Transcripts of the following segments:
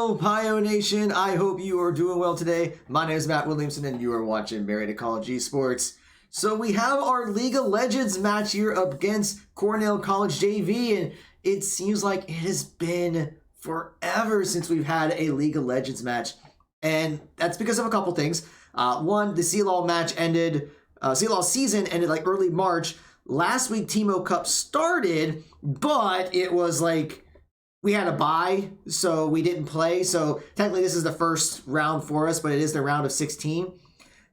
Hello, Pio Nation. I hope you are doing well today. My name is Matt Williamson, and you are watching Marietta College Esports. So we have our League of Legends match here up against Cornell College JV, and it seems like it has been forever since we've had a League of Legends match, and that's because of a couple things. One, the CLAW match ended. CLAW season ended like early March. Last week, Teemo Cup started, but it was like we had a bye, so we didn't play. So technically this is the first round for us, but it is the round of 16.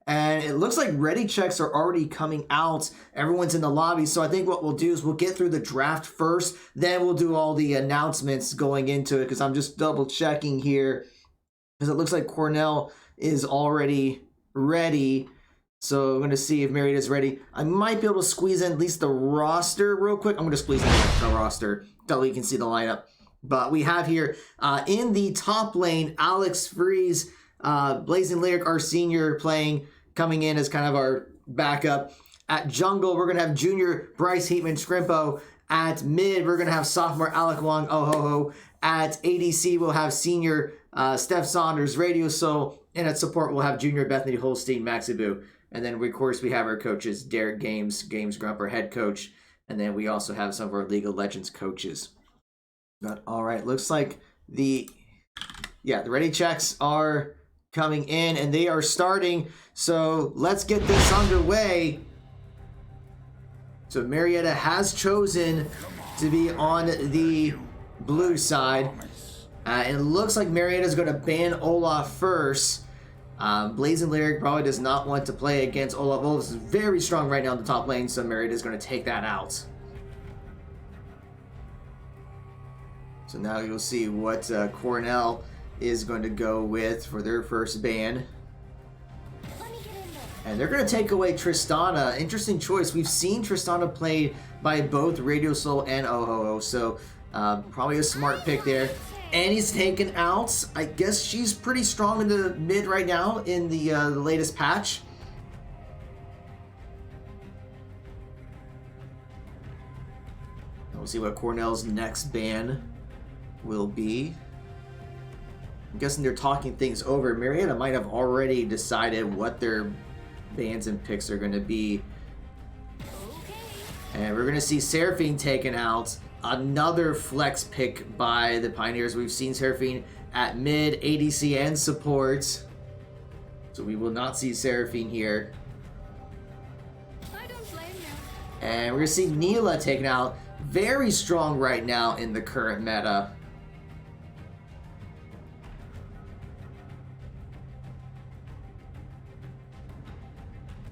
And it looks like ready checks are already coming out. Everyone's in the lobby. So I think what we'll do is we'll get through the draft first. Then we'll do all the announcements going into it, because I'm just double checking here, because it looks like Cornell is already ready. So I'm going to see if Marietta's ready. I might be able to squeeze in at least the roster real quick. I'm going to squeeze in the roster so we can see the lineup. But we have here in the top lane, Alex Freeze, Blazing Lyric, our senior, coming in as kind of our backup. At jungle, we're going to have junior Bryce Heatman Scrimpo. At mid, we're going to have sophomore Alec Wong Ohoho. At ADC, we'll have senior Steph Saunders Radio Soul. And at support, we'll have junior Bethany Holstein Maxibu. And then, of course, we have our coaches, Derek Games Grump, our head coach. And then we also have some of our League of Legends coaches. But all right, looks like the ready checks are coming in and they are starting. So let's get this underway. So Marietta has chosen to be on the blue side. And it looks like Marietta is going to ban Olaf first. Blazing Lyric probably does not want to play against Olaf. Olaf is very strong right now in the top lane, so Marietta is going to take that out. So now you'll see what Cornell is going to go with for their first ban. And they're going to take away Tristana. Interesting choice. We've seen Tristana played by both Radio Soul and Ohoho, so probably a smart pick there. And he's taken out. I guess she's pretty strong in the mid right now in the latest patch. We'll see what Cornell's next ban will be. I'm guessing they're talking things over. Marietta might have already decided what their bans and picks are going to be. And we're going to see Seraphine taken out. Another flex pick by the Pioneers. We've seen Seraphine at mid, ADC, and support. So we will not see Seraphine here. I don't blame you. And we're going to see Neela taken out. Very strong right now in the current meta.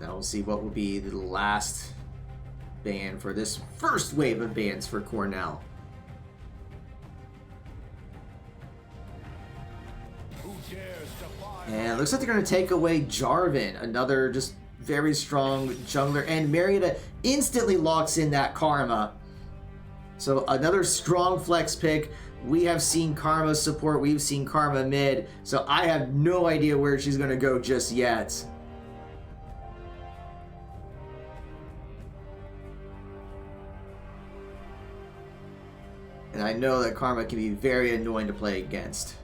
Now we'll see what will be the last ban for this first wave of bans for Cornell. And it looks like they're going to take away Jarvan, another just very strong jungler. And Marietta instantly locks in that Karma. So another strong flex pick. We have seen Karma support. We've seen Karma mid. So I have no idea where she's going to go just yet. And I know that Karma can be very annoying to play against.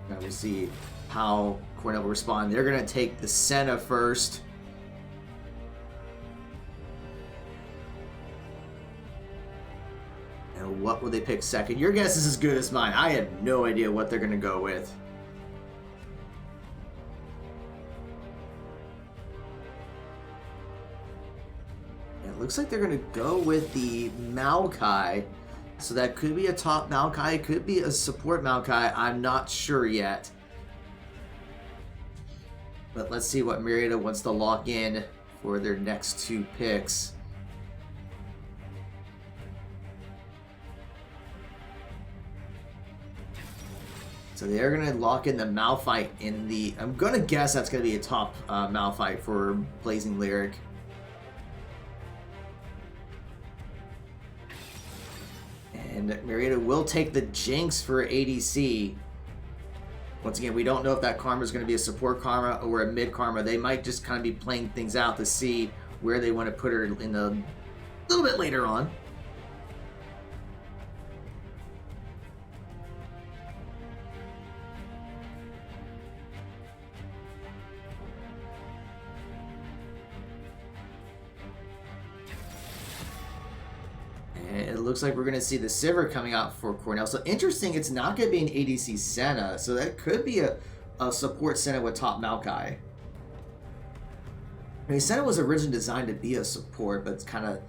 Now we'll see how Cornell will respond. They're going to take the Senna first. And what will they pick second? Your guess is as good as mine. I have no idea what they're going to go with. And it looks like they're going to go with the Maokai. So that could be a top Maokai, it could be a support Maokai, I'm not sure yet. But let's see what Marietta wants to lock in for their next two picks. So they're going to lock in the Malphite in the... I'm going to guess that's going to be a top Malphite for Blazing Lyric. And Marietta will take the Jinx for ADC. Once again, we don't know if that Karma is going to be a support Karma or a mid Karma. They might just kind of be playing things out to see where they want to put her in a little bit later on. looks like we're going to see the Sivir coming out for Cornell. So interesting, it's not going to be an ADC Senna. So that could be a support Senna with top Maokai. I mean, Senna was originally designed to be a support, but it's kind of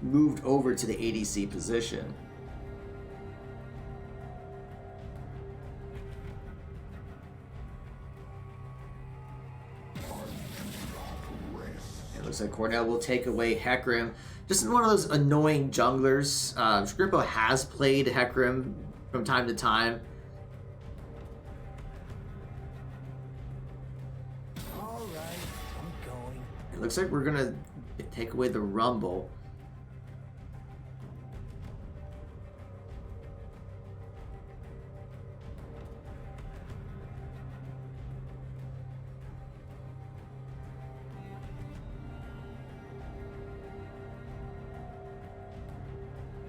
moved over to the ADC position. It looks like Cornell will take away Hecarim. Just one of those annoying junglers. Scrimpo has played Hecarim from time to time. All right, I'm going. It looks like we're gonna take away the Rumble.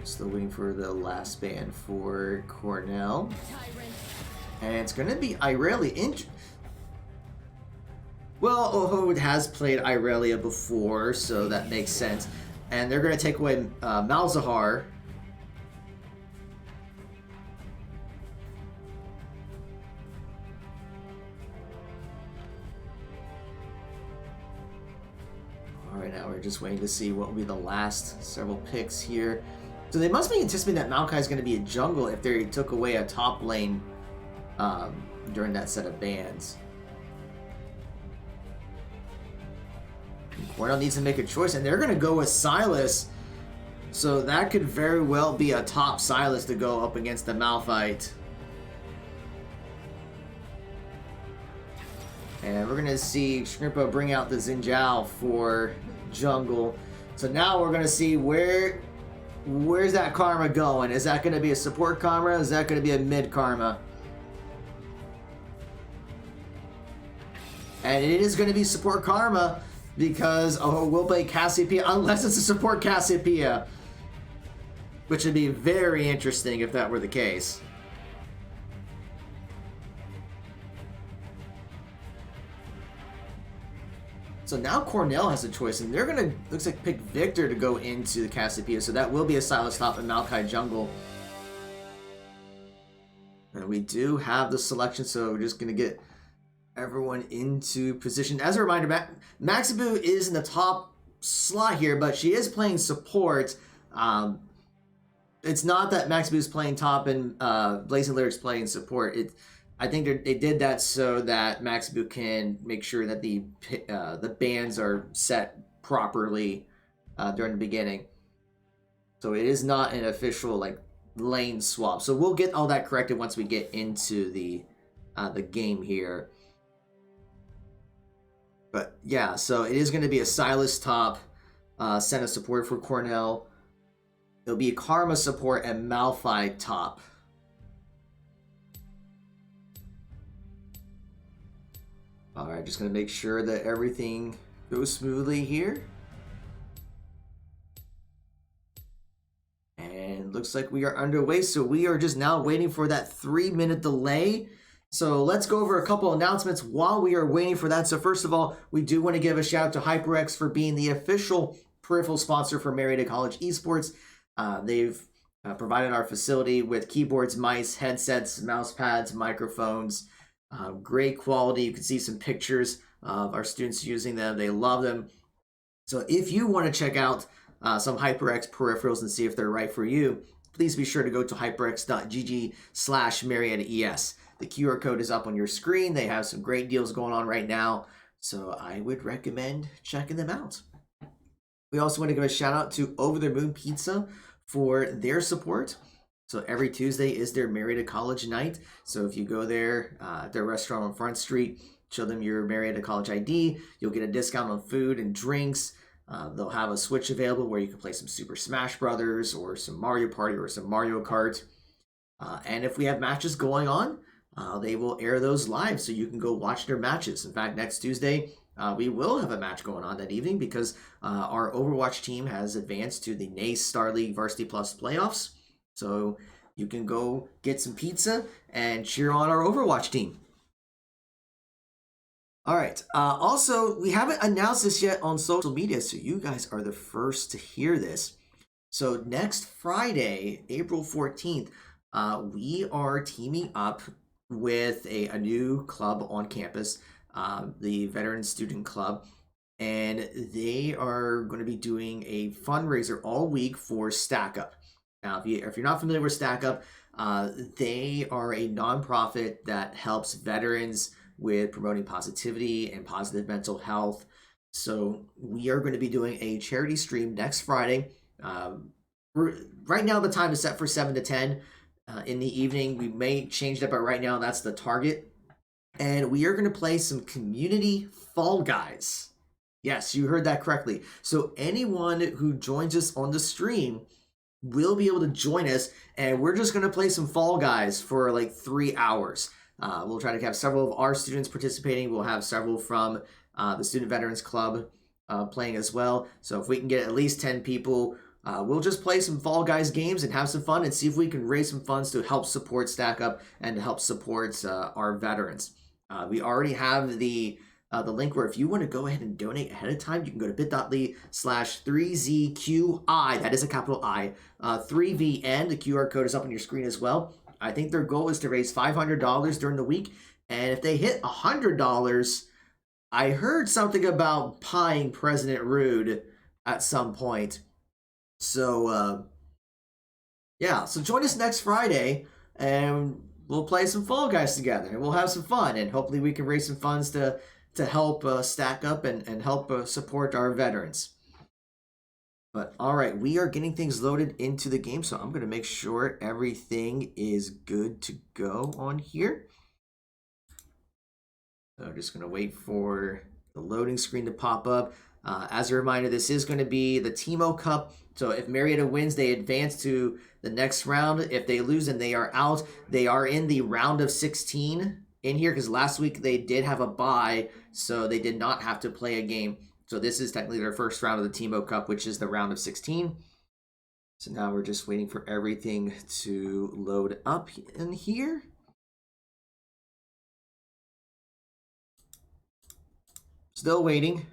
Still waiting for the last ban for Cornell. Tyrant. And it's going to be Irelia. Well, Oho has played Irelia before, so that makes sense. And they're going to take away Malzahar. Alright, now we're just waiting to see what will be the last several picks here. So they must be anticipating that Maokai is going to be a jungle if they took away a top lane during that set of bans. Cornell needs to make a choice, and they're going to go with Sylas. So that could very well be a top Sylas to go up against the Malphite. And we're going to see Scrimpo bring out the Xin for jungle. So now we're going to see where's that Karma going? Is that going to be a support Karma? Is that going to be a mid Karma? And it is going to be support Karma because we'll play Cassiopeia unless it's a support Cassiopeia, which would be very interesting if that were the case. So now Cornell has a choice, and they're gonna, looks like, pick Victor to go into the Cassiopeia, so that will be a Sylas top and Maokai jungle. And we do have the selection, so we're just gonna get everyone into position. As a reminder, Maxabu is in the top slot here, but she is playing support. It's not that Maxabu is playing top and Blazing Lyric's playing support. I think they did that so that Maxabu can make sure that the bans are set properly during the beginning. So it is not an official lane swap. So we'll get all that corrected once we get into the game here. But yeah, so it is going to be a Sylas top, Senna support for Cornell. It'll be a Karma support and Malphite top. Alright, just going to make sure that everything goes smoothly here. And looks like we are underway, so we are just now waiting for that 3-minute delay. So let's go over a couple announcements while we are waiting for that. So first of all, we do want to give a shout out to HyperX for being the official peripheral sponsor for Marietta College Esports. They've provided our facility with keyboards, mice, headsets, mouse pads, microphones. Great quality. You can see some pictures of our students using them. They love them. So if you want to check out some HyperX peripherals and see if they're right for you, please be sure to go to hyperx.gg/MariettaES. The QR code is up on your screen. They have some great deals going on right now, so I would recommend checking them out. We also want to give a shout out to Over the Moon Pizza for their support. So every Tuesday is their Marietta College night. So if you go there, their restaurant on Front Street, show them your Marietta College ID, you'll get a discount on food and drinks. They'll have a Switch available where you can play some Super Smash Brothers or some Mario Party or some Mario Kart. And if we have matches going on, they will air those live so you can go watch their matches. In fact, next Tuesday, we will have a match going on that evening because our Overwatch team has advanced to the NACE Star League Varsity Plus playoffs. So you can go get some pizza and cheer on our Overwatch team. All right. Also, we haven't announced this yet on social media, so you guys are the first to hear this. So next Friday, April 14th, we are teaming up with a new club on campus, the Veteran Student Club, and they are going to be doing a fundraiser all week for Stack Up. Now, if you're not familiar with Stack Up, they are a nonprofit that helps veterans with promoting positivity and positive mental health. So we are going to be doing a charity stream next Friday. Right now, the time is set for 7 to 10 in the evening. We may change that, but right now, that's the target. And we are going to play some community Fall Guys. Yes, you heard that correctly. So anyone who joins us on the stream will be able to join us, and we're just going to play some Fall Guys for like 3 hours. We'll try to have several of our students participating. We'll have several from the Student Veterans Club playing as well. So if we can get at least 10 people, we'll just play some Fall Guys games and have some fun and see if we can raise some funds to help support Stack Up and to help support our veterans. We already have the link where if you want to go ahead and donate ahead of time, you can go to bit.ly/3ZQI. That is a capital I. 3VN. The QR code is up on your screen as well. I think their goal is to raise $500 during the week. And if they hit $100, I heard something about pieing President Rude at some point. So, yeah. So join us next Friday and we'll play some Fall Guys together. And we'll have some fun. And hopefully we can raise some funds to help Stack Up and help support our veterans. But all right, we are getting things loaded into the game, so I'm going to make sure everything is good to go on here. So I'm just going to wait for the loading screen to pop up. As a reminder, this is going to be the Teemo Cup. So if Marietta wins, they advance to the next round. If they lose, then they are out. They are in the round of 16 in here because last week they did have a bye, so they did not have to play a game. So this is technically their first round of the Teemo Cup, which is the round of 16. So now we're just waiting for everything to load up in here. Still waiting.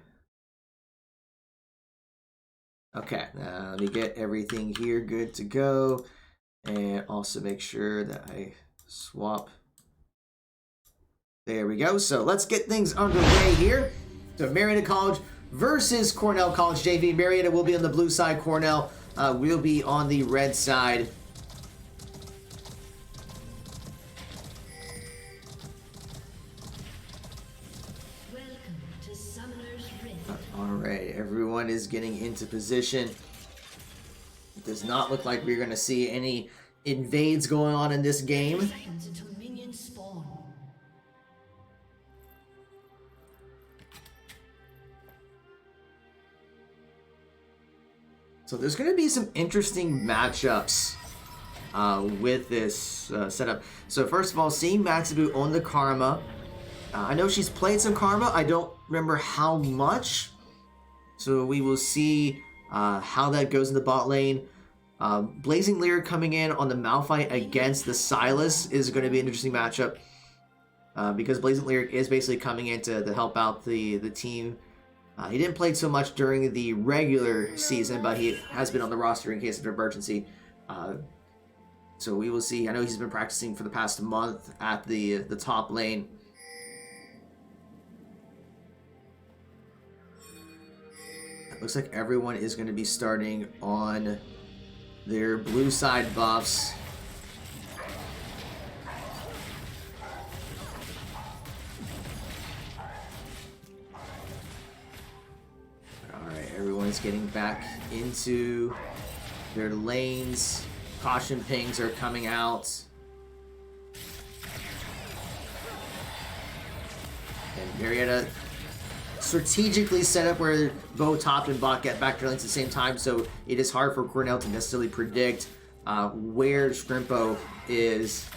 Okay, let me get everything here good to go. And also make sure that I swap. There we go. So let's get things underway here. So Marietta College versus Cornell College JV. Marietta will be on the blue side. Cornell will be on the red side. Welcome to Summoner's Rift. All right, everyone is getting into position. It does not look like we're going to see any invades going on in this game. Seconds until minions spawn. So there's going to be some interesting matchups with this setup. So first of all, seeing Matsubu on the Karma. I know she's played some Karma. I don't remember how much. So we will see how that goes in the bot lane. Blazing Lyric coming in on the Malphite against the Sylas is going to be an interesting matchup. Because Blazing Lyric is basically coming in to help out the team. He didn't play so much during the regular season, but he has been on the roster in case of emergency. So we will see. I know he's been practicing for the past month at the top lane. It looks like everyone is going to be starting on their blue side buffs. Everyone's getting back into their lanes. Caution pings are coming out. And Marietta strategically set up where both top and bot get back to their lanes at the same time, so it is hard for Cornell to necessarily predict where Scrimpo is.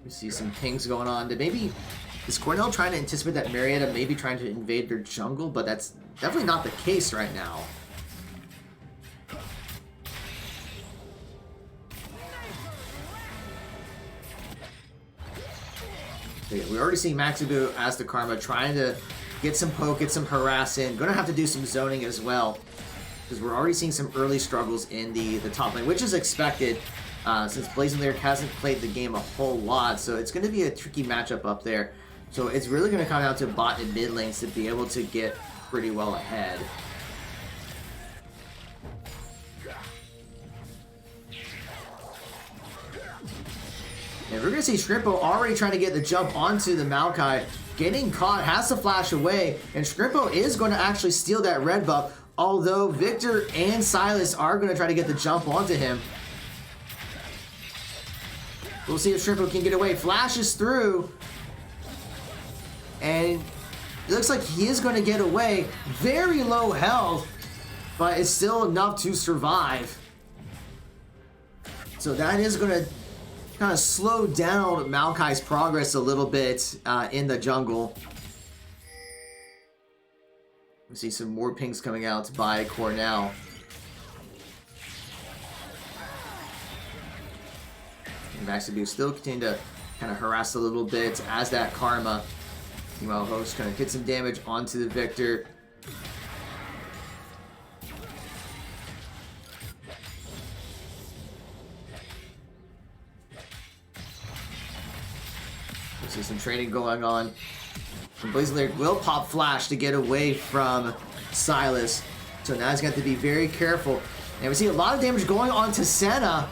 We see some pings going on. Is Cornell trying to anticipate that Marietta may be trying to invade their jungle? But that's definitely not the case right now. We're already seeing Maxibu as the Karma trying to get some poke, get some harass in. Gonna have to do some zoning as well, because we're already seeing some early struggles in the top lane, which is expected since Blazing Lyric hasn't played the game a whole lot. So it's going to be a tricky matchup up there. So it's really going to come down to bot and mid lanes to be able to get pretty well ahead. And we're going to see Shrimpo already trying to get the jump onto the Maokai. Getting caught, has to flash away, and Shrimpo is going to actually steal that red buff, although Victor and Silas are going to try to get the jump onto him. We'll see if Shrimpo can get away. Flashes through, and it looks like he is going to get away. Very low health, but it's still enough to survive. So that is going to kind of slow down Maokai's progress a little bit in the jungle. We see some more pings coming out by Cornell. And Maxibu still continue to kind of harass a little bit as that Karma. Meanwhile, Host kind of get some damage onto the Victor. See some training going on. And Blazing Lyric will pop flash to get away from Silas. So now he's got to be very careful. And we see a lot of damage going on to Senna.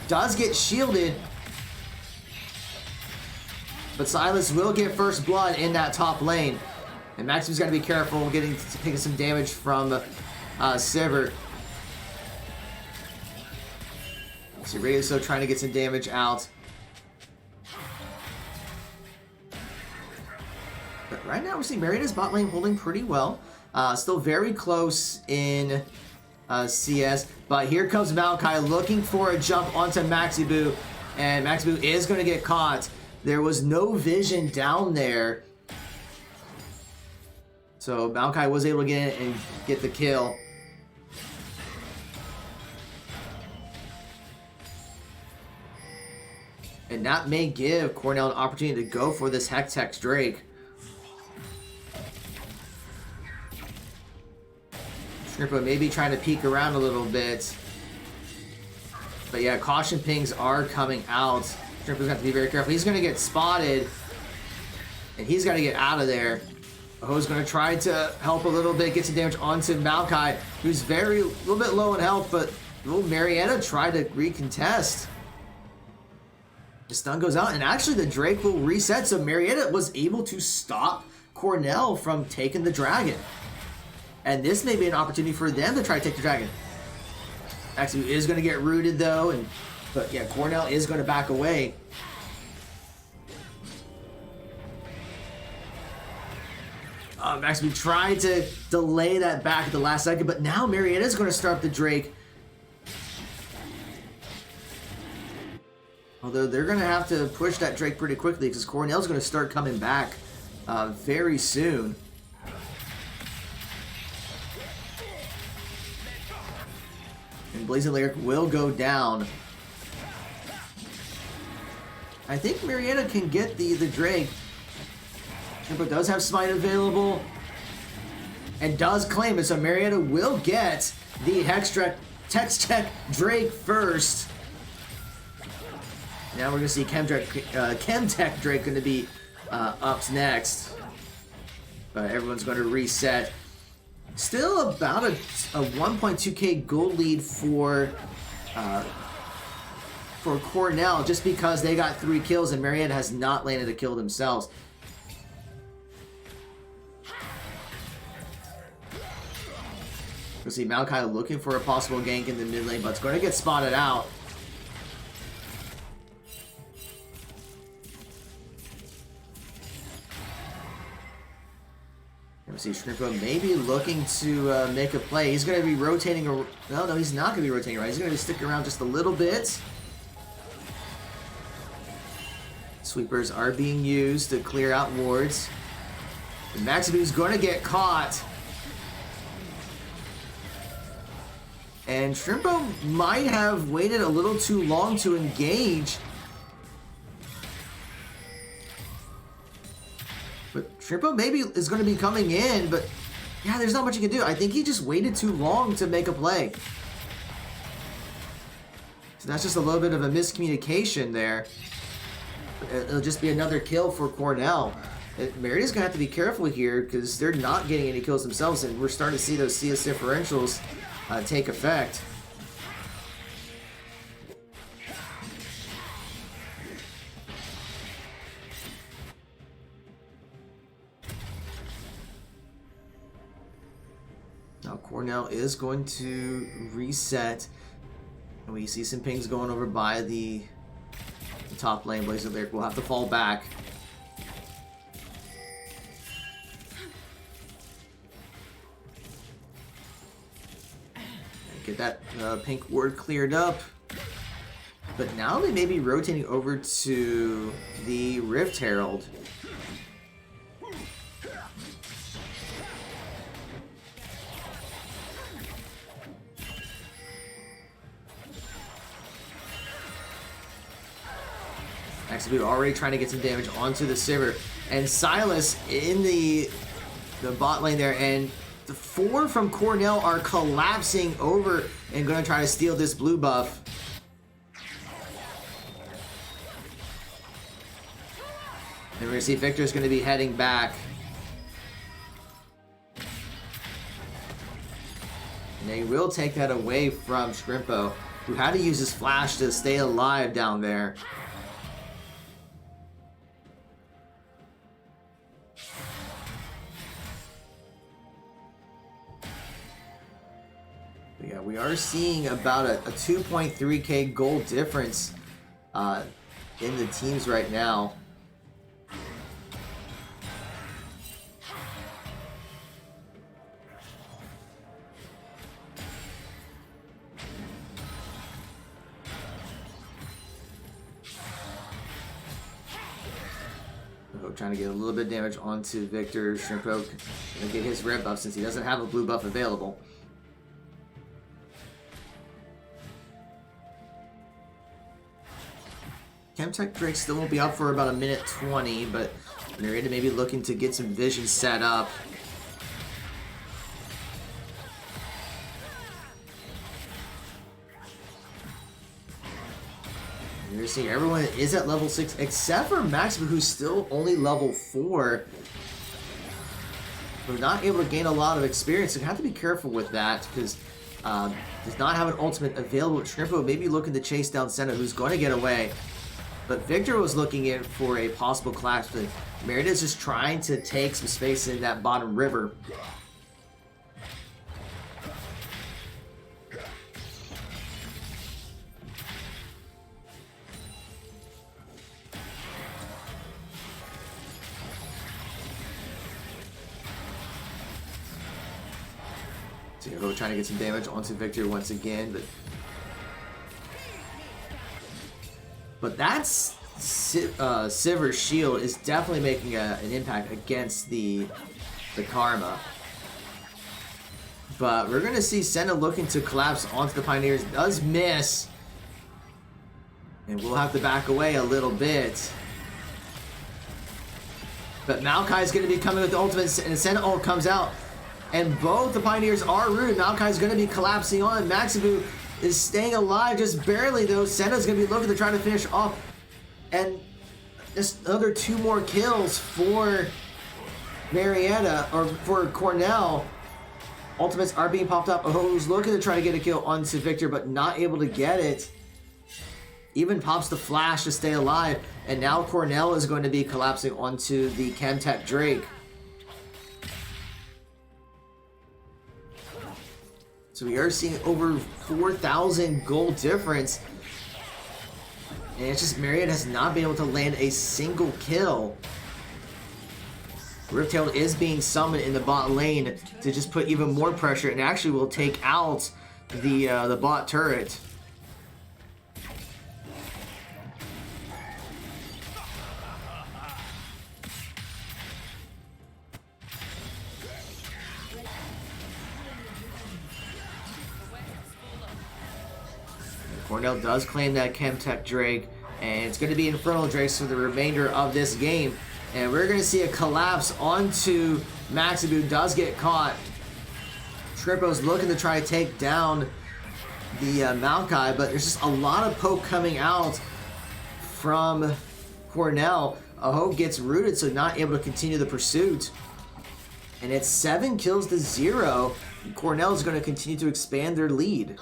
Does get shielded. But Silas will get first blood in that top lane. And Maximus got to be careful taking some damage from Sivert. See Razor trying to get some damage out. But right now we're seeing Marietta's bot lane holding pretty well. Still very close in CS. But here comes Maokai looking for a jump onto Maxibu. And Maxibu is going to get caught. There was no vision down there. So Maokai was able to get in and get the kill. And that may give Cornell an opportunity to go for this Hextech Drake. Shrimpo maybe trying to peek around a little bit. But yeah, caution pings are coming out. Shrimpo's going to have to be very careful. He's going to get spotted. And he's got to get out of there. Aho's going to try to help a little bit, get some damage onto Maokai, who's a little bit low in health, but will Marietta try to recontest. The stun goes out, and actually the Drake will reset, so Marietta was able to stop Cornell from taking the dragon. And this may be an opportunity for them to try to take the dragon. Actually, is going to get rooted though, but yeah, Cornell is going to back away. Maximu tried to delay that back at the last second, but now Marietta is going to start the Drake. Although they're going to have to push that Drake pretty quickly because Cornell's going to start coming back very soon. And Blazing Lyric will go down. I think Marietta can get the Drake. But does have Smite available. And does claim it. So Marietta will get the Hextech Drake first. Now we're going to see Chemtech Drake going to be up next. But everyone's going to reset. Still about a 1.2k gold lead for Cornell, just because they got 3 kills and Marietta has not landed a kill themselves. We'll see Maokai looking for a possible gank in the mid lane, but it's going to get spotted out. We see Shrimpo maybe looking to make a play. He's going to be rotating. No, he's not going to be rotating around. He's going to be sticking around just a little bit. Sweepers are being used to clear out wards. And Maximu's going to get caught. And Shrimpo might have waited a little too long to engage. But Shrimpo maybe is going to be coming in, but yeah, there's not much he can do. I think he just waited too long to make a play. So that's just a little bit of a miscommunication there. It'll just be another kill for Cornell. Marietta's going to have to be careful here because they're not getting any kills themselves, and we're starting to see those CS differentials take effect. Now Cornell is going to reset, and we see some pings going over by the top lane. Blazer there will have to fall back. Get that pink ward cleared up. But now they may be rotating over to the Rift Herald. Actually, we're already trying to get some damage onto the Sivir. And Silas in the bot lane there, and the 4 from Cornell are collapsing over and going to try to steal this blue buff. And we're going to see Victor's going to be heading back. And they will take that away from Shrimpo, who had to use his flash to stay alive down there. Yeah, we are seeing about a 2.3k gold difference in the teams right now. Trying to get a little bit of damage onto Victor. Shrimpo gonna get his red buff since he doesn't have a blue buff available. Chemtech Drake still won't be up for about a minute 20, but Marietta may be looking to get some vision set up. You're seeing everyone is at level 6 except for Maxima, who's still only level 4. We're not able to gain a lot of experience, so you have to be careful with that because does not have an ultimate available. Shrimpo may be looking to chase down Senna, who's going to get away. But Victor was looking in for a possible collapse, but Merida is just trying to take some space in that bottom river. So we're trying to get some damage onto Victor once again, but that's Sivir's shield is definitely making an impact against the Karma. But we're gonna see Senna looking to collapse onto the Pioneers. Does miss, and we'll have to back away a little bit. But Maokai's gonna be coming with the ultimate, and Senna ult comes out. And both the Pioneers are rooted. Maokai's going to be collapsing on. Maxibu is staying alive just barely, though. Senna's going to be looking to try to finish off. And just another 2 more kills for Marietta, or for Cornell. Ultimates are being popped up. Oh, who's looking to try to get a kill onto Victor, but not able to get it. Even pops the flash to stay alive. And now Cornell is going to be collapsing onto the Chemtech Drake. So we are seeing over 4,000 gold difference. And it's just Marietta has not been able to land a single kill. Rift-Tailed is being summoned in the bot lane to just put even more pressure, and actually will take out the bot turret. Cornell does claim that Chemtech Drake, and it's going to be Infernal Drakes for the remainder of this game. And we're going to see a collapse onto Maxibu. Does get caught. Shrimpo's looking to try to take down the Maokai, but there's just a lot of poke coming out from Cornell. Aho gets rooted, so not able to continue the pursuit. And it's 7 kills to 0. Cornell is going to continue to expand their lead.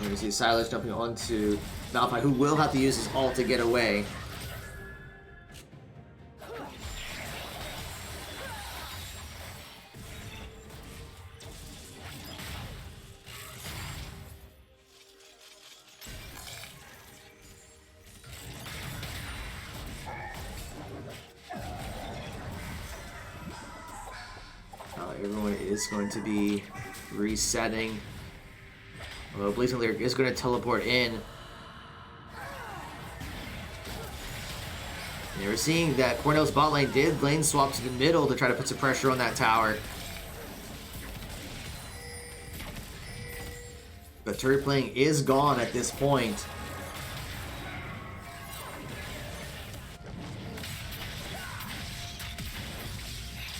We're going to see Silas jumping onto Malphite, who will have to use his ult to get away. Everyone is going to be resetting. Although Blazing Lyric is going to teleport in. And we're seeing that Cornell's bot lane did lane swap to the middle to try to put some pressure on that tower. But turret playing is gone at this point.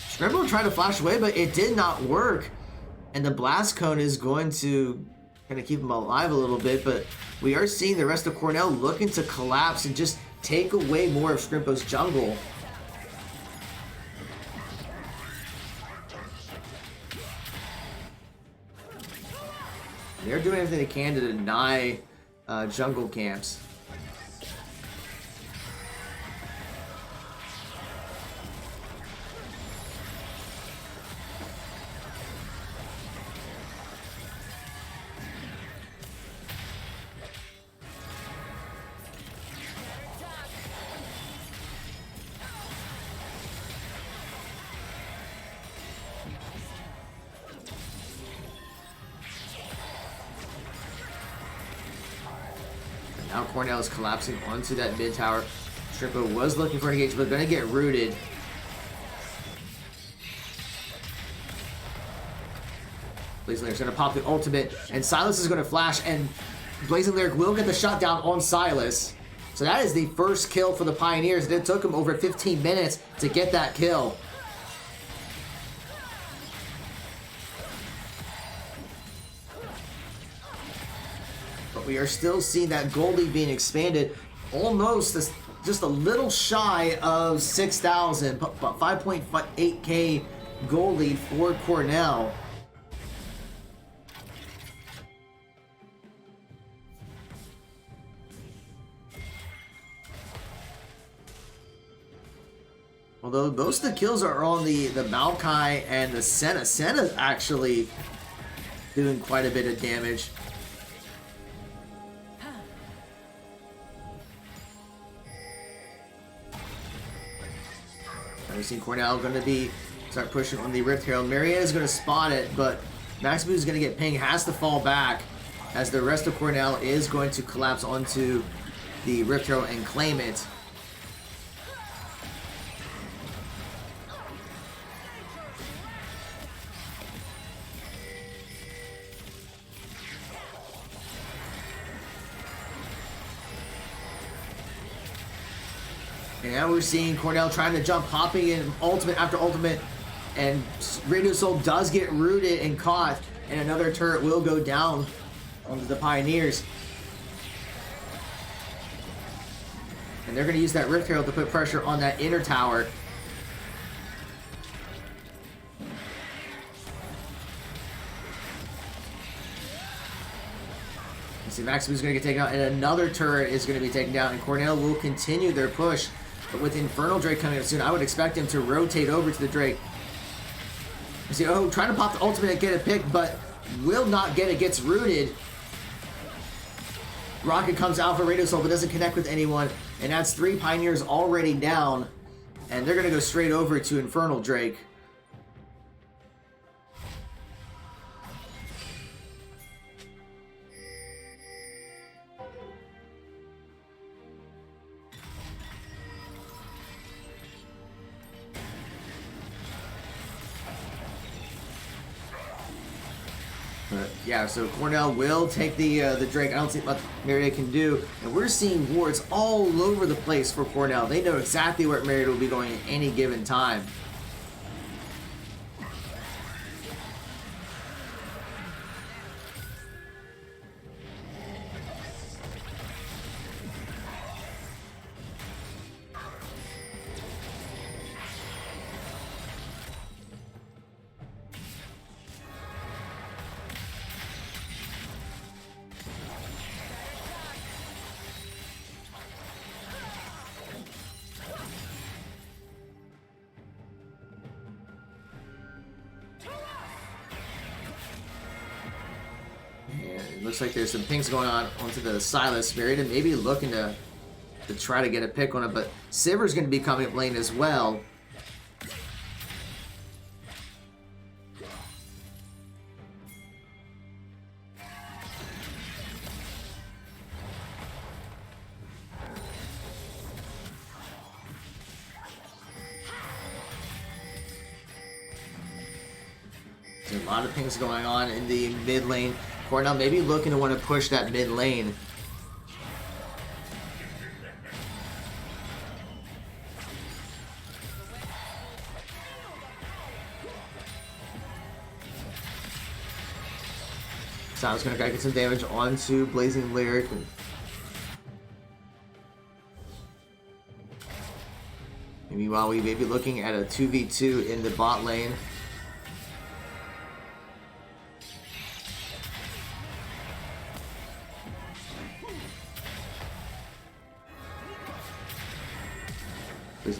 Scramble tried to flash away, but it did not work. And the Blast Cone is going to kind of keep him alive a little bit, but we are seeing the rest of Cornell looking to collapse and just take away more of Scrimpo's jungle. They're doing everything they can to deny jungle camps. Now Cornell is collapsing onto that mid tower. Shrimpo was looking for an engage, but going to get rooted. Blazing Lyric's going to pop the ultimate, and Silas is going to flash, and Blazing Lyric will get the shot down on Silas. So that is the first kill for the Pioneers, and it took him over 15 minutes to get that kill. We are still seeing that gold lead being expanded, almost just a little shy of 6,000, but 5.8k gold lead for Cornell. Although most of the kills are on the Maokai and the Senna. Senna's actually doing quite a bit of damage. We've seen Cornell going to start pushing on the Rift Herald. Marietta is going to spot it, but Maxibu is going to get pinged, has to fall back, as the rest of Cornell is going to collapse onto the Rift Herald and claim it. And now we're seeing Cornell trying to jump, popping in ultimate after ultimate, and Radio Soul does get rooted and caught, and another turret will go down onto the Pioneers. And they're going to use that Rift Herald to put pressure on that inner tower. You see Maximus is going to get taken out, and another turret is going to be taken down, and Cornell will continue their push. But with Infernal Drake coming up soon, I would expect him to rotate over to the Drake. You see, oh, trying to pop the ultimate and get a pick, but will not get it, gets rooted. Rocket comes out for Radio Soul, but doesn't connect with anyone, and that's 3 Pioneers already down, and they're going to go straight over to Infernal Drake. But yeah, so Cornell will take the Drake. I don't see what Marietta can do. And we're seeing wards all over the place for Cornell. They know exactly where Marietta will be going at any given time. It looks like there's some pings going on onto the Silas. Marietta maybe looking to try to get a pick on it, but Siver's going to be coming up lane as well. There's a lot of things going on in the mid lane. Cornell maybe looking to want to push that mid lane. Sound's going to get some damage onto Blazing Lyric. Meanwhile, we may be looking at a 2v2 in the bot lane.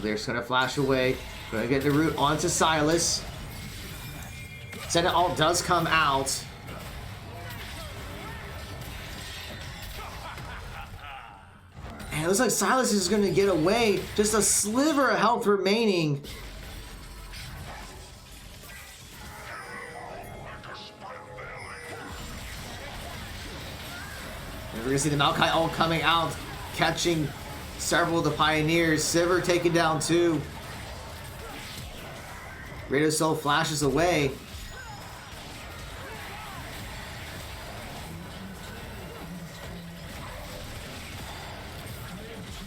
Lyric's gonna flash away. Gonna get the root onto Silas. Senate ult does come out. And it looks like Silas is gonna get away. Just a sliver of health remaining. And we're gonna see the Maokai ult coming out, catching several of the Pioneers. Siver taken down too. Radio Soul flashes away.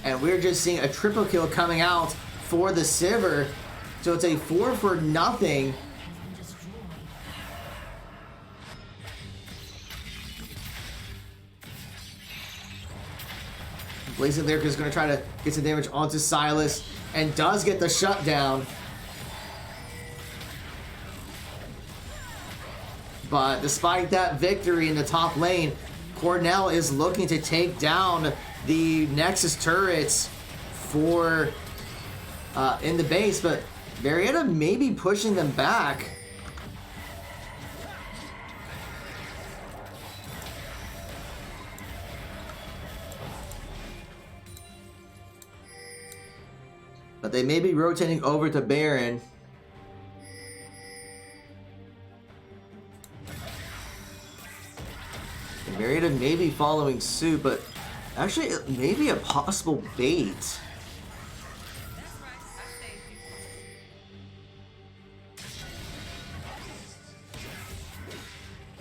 And we're just seeing a triple kill coming out for the Siver. So it's a 4-for-0. Blazing Lyric is going to try to get some damage onto Silas and does get the shutdown. But despite that victory in the top lane, Cornell is looking to take down the Nexus turrets for in the base, but Marietta may be pushing them back. But they may be rotating over to Baron. And Marietta may be following suit, but actually it may be a possible bait.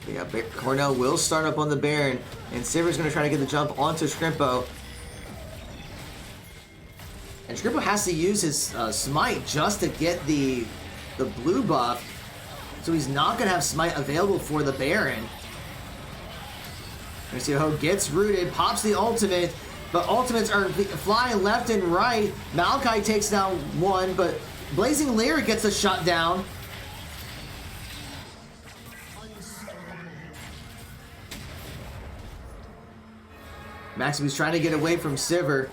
Yeah, Cornell will start up on the Baron, and Siver's going to try to get the jump onto Scrimpo. And Scrimpo has to use his smite just to get the blue buff. So he's not going to have smite available for the Baron. You see how gets rooted, pops the ultimate, but ultimates are flying left and right. Maokai takes down one, but Blazing Lyric gets the shut down. Maximus trying to get away from Siver.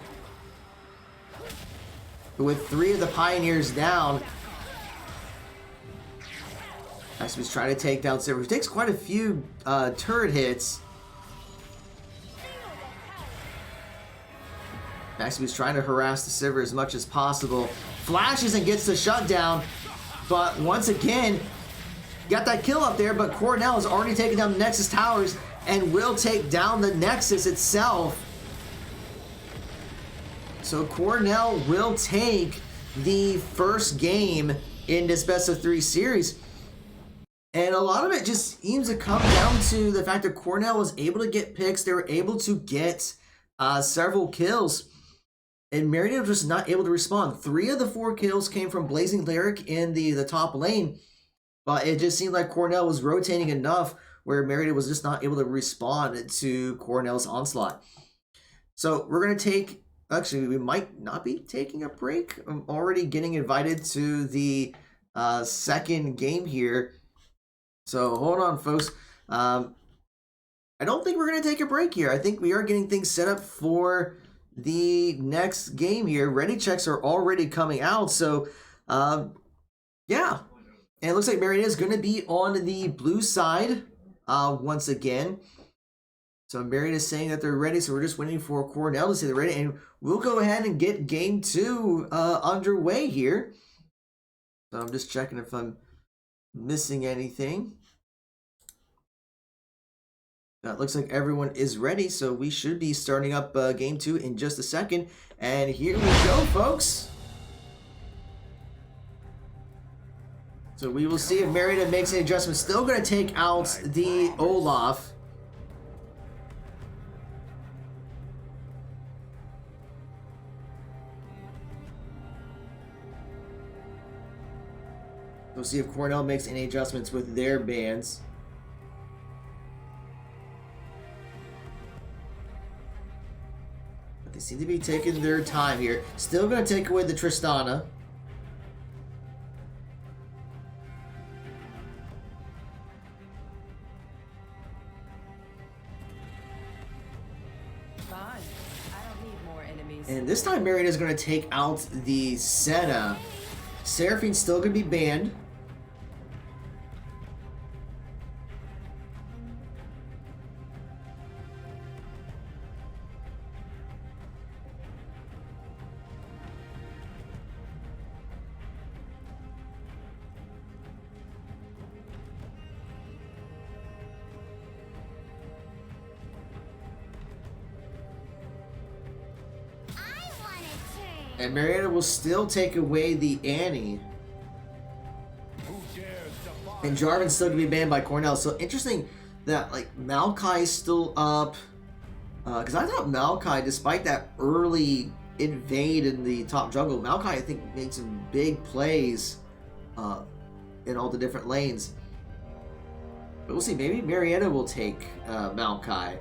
With 3 of the Pioneers down, Maximus trying to take down Siver, who takes quite a few turret hits. Maximus trying to harass the Siver as much as possible. Flashes and gets the shutdown, but once again, got that kill up there, but Cornell has already taken down the Nexus towers and will take down the Nexus itself. So Cornell will take the first game in this best of 3 series. And a lot of it just seems to come down to the fact that Cornell was able to get picks. They were able to get several kills. And Marietta was just not able to respond. 3 of the 4 kills came from Blazing Lyric in the top lane. But it just seemed like Cornell was rotating enough where Marietta was just not able to respond to Cornell's onslaught. So we're going to take... Actually, we might not be taking a break. I'm already getting invited to the second game here. So hold on, folks. I don't think we're going to take a break here. I think we are getting things set up for the next game here. Ready checks are already coming out. So, yeah. And it looks like Marietta is going to be on the blue side once again. So Marietta is saying that they're ready. So we're just waiting for Cornell to say they're ready. And we'll go ahead and get game 2 underway here. So I'm just checking if I'm missing anything. It looks like everyone is ready, so we should be starting up game 2 in just a second. And here we go, folks. So we will see if Marietta makes any adjustments. Still going to take out the Olaf. We'll see if Cornell makes any adjustments with their bans. But they seem to be taking their time here. Still going to take away the Tristana. Fine. I don't need more enemies. And this time Marietta is going to take out the Senna. Seraphine's still going to be banned. And Marietta will still take away the Annie. And Jarvan's still going to be banned by Cornell. So interesting that like Maokai is still up. Because I thought Maokai, despite that early invade in the top jungle, Maokai I think made some big plays in all the different lanes. But we'll see. Maybe Marietta will take Maokai.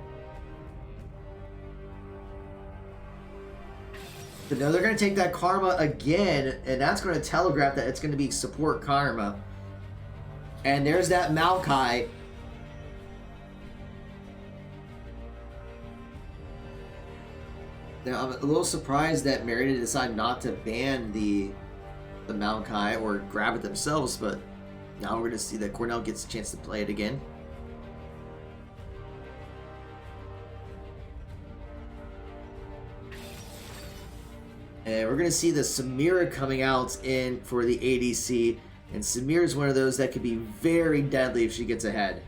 But no, they're going to take that Karma again, and that's going to telegraph that it's going to be support Karma. And there's that Maokai. Now, I'm a little surprised that Marietta decided not to ban the Maokai or grab it themselves, but now we're going to see that Cornell gets a chance to play it again. And we're going to see the Samira coming out in for the ADC. And Samira is one of those that could be very deadly if she gets ahead.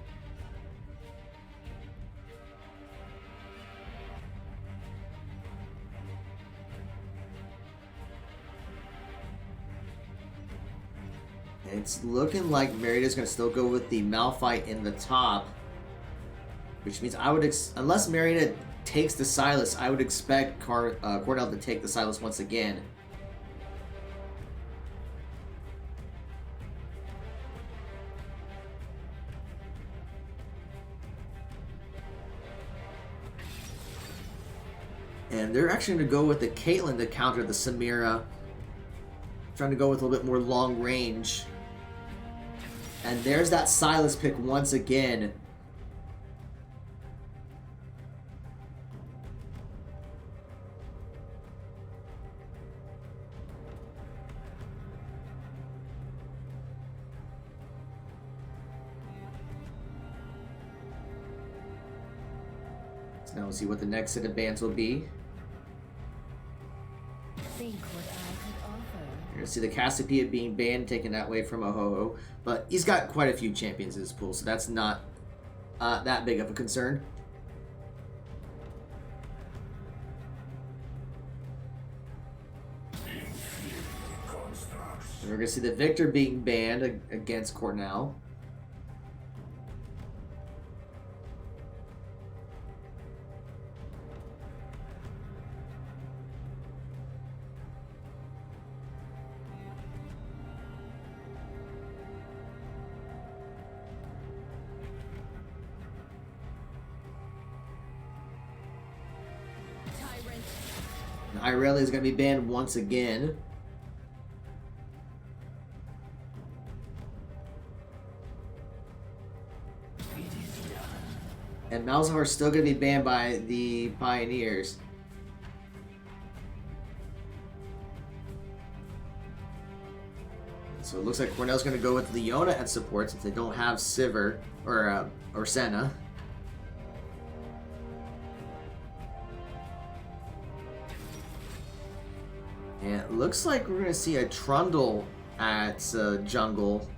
And it's looking like Marietta's going to still go with the Malphite in the top. Which means I would, unless Marietta takes the Silas, I would expect Cornell to take the Silas once again. And they're actually going to go with the Caitlyn to counter the Samira. Trying to go with a little bit more long range. And there's that Silas pick once again. So now we'll see what the next set of bans will be. Think what I could offer. You're going to see the Cassiopeia being banned, taken that way from Ahoho. But he's got quite a few champions in his pool, so that's not that big of a concern. And we're going to see the Victor being banned against Cornell. Irelia is going to be banned once again. And Malzahar is still going to be banned by the Pioneers. So it looks like Cornell's going to go with Leona at support since they don't have Sivir or Senna. And it looks like we're going to see a Trundle at jungle.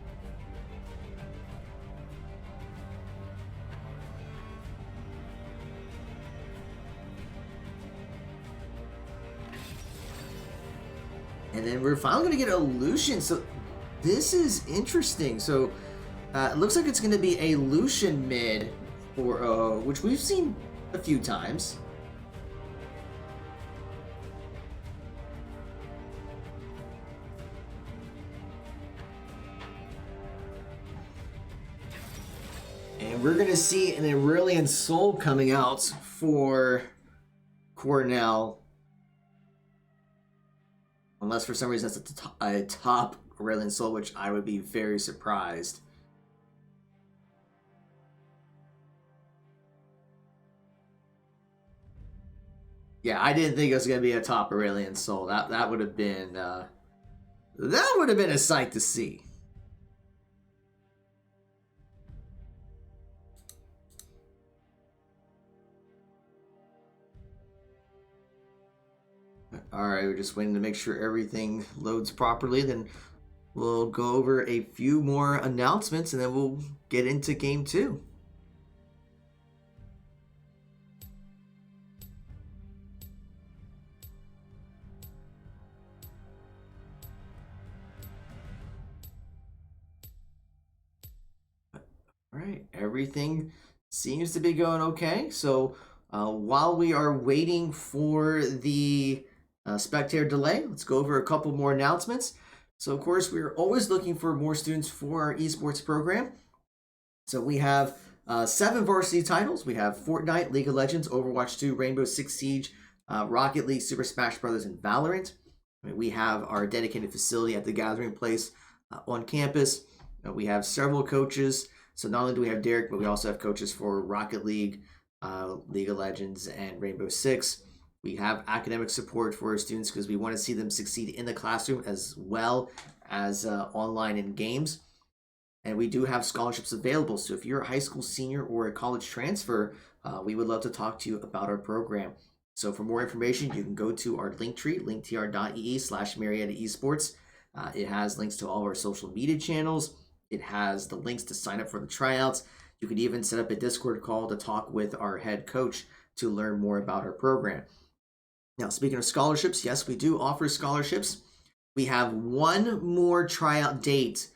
And then we're finally going to get a Lucian. So this is interesting. So it looks like it's going to be a Lucian mid, for which we've seen a few times. And we're going to see an Aurelian Soul coming out for Cornell. Unless for some reason that's a top Aurelian Soul, which I would be very surprised. Yeah, I didn't think it was going to be a top Aurelian Soul. That would have been a sight to see. Alright, we're just waiting to make sure everything loads properly. Then we'll go over a few more announcements and then we'll get into game 2. Alright, everything seems to be going okay. So while we are waiting for the spectator delay, let's go over a couple more announcements. So of course we're always looking for more students for our esports program. So we have 7 varsity titles. We have Fortnite, League of Legends, Overwatch 2, Rainbow Six Siege, Rocket League, Super Smash Bros, and Valorant. We have our dedicated facility at the Gathering Place on campus. We have several coaches. So not only do we have Derek, but we also have coaches for Rocket League, League of Legends, and Rainbow Six. We have academic support for our students because we want to see them succeed in the classroom as well as online in games. And we do have scholarships available. So if you're a high school senior or a college transfer, we would love to talk to you about our program. So for more information, you can go to our link tree, linktr.ee/Marietta Esports. It has links to all of our social media channels. It has the links to sign up for the tryouts. You could even set up a Discord call to talk with our head coach to learn more about our program. Now, speaking of scholarships, yes, we do offer scholarships. We have one more tryout date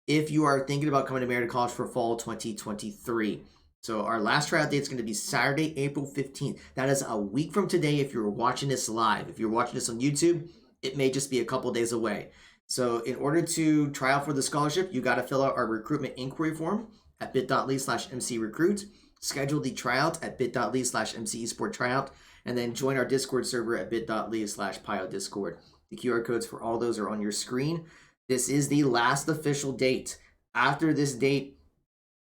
if you are thinking about coming to Marietta College for fall 2023. So our last tryout date is going to be Saturday, April 15th. That is a week from today if you're watching this live. If you're watching this on YouTube, it may just be a couple days away. So in order to try out for the scholarship, you got to fill out our recruitment inquiry form at bit.ly/mcrecruit, schedule the tryout at bit.ly/mcesporttryout, and then join our Discord server at bit.ly/PioDiscord. The QR codes for all those are on your screen. This is the last official date. After this date,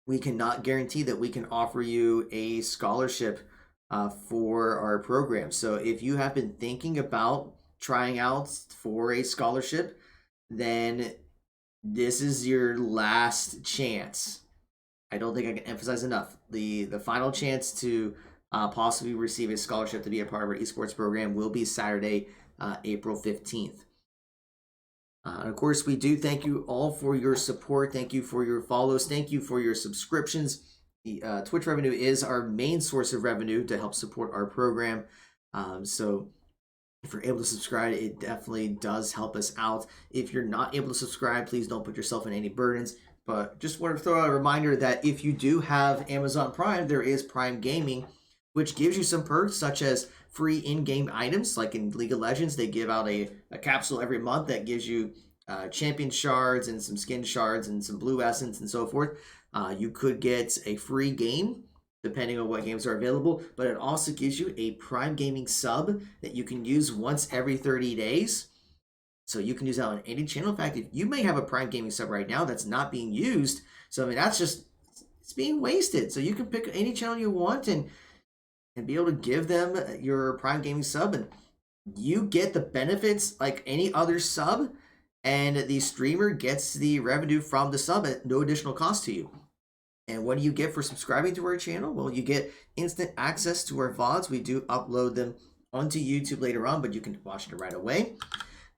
we cannot guarantee that we can offer you a scholarship for our program. So if you have been thinking about trying out for a scholarship, then this is your last chance. I don't think I can emphasize enough. The final chance to possibly receive a scholarship to be a part of our esports program will be Saturday, April 15th. And of course, we do thank you all for your support. Thank you for your follows. Thank you for your subscriptions. The Twitch revenue is our main source of revenue to help support our program. So if you're able to subscribe, it definitely does help us out. If you're not able to subscribe, please don't put yourself in any burdens. But just want to throw out a reminder that if you do have Amazon Prime, there is Prime Gaming, which gives you some perks such as free in-game items. Like in League of Legends, they give out a capsule every month that gives you champion shards and some skin shards and some blue essence and so forth. You could get a free game depending on what games are available, but it also gives you a Prime Gaming sub that you can use once every 30 days. So you can use that on any channel. In fact, if you may have a Prime Gaming sub right now that's not being used, so I mean that's just, it's being wasted. So you can pick any channel you want and be able to give them your Prime Gaming sub, and you get the benefits like any other sub, and the streamer gets the revenue from the sub at no additional cost to you. And what do you get for subscribing to our channel? Well, you get instant access to our VODs. We do upload them onto YouTube later on, but you can watch it right away.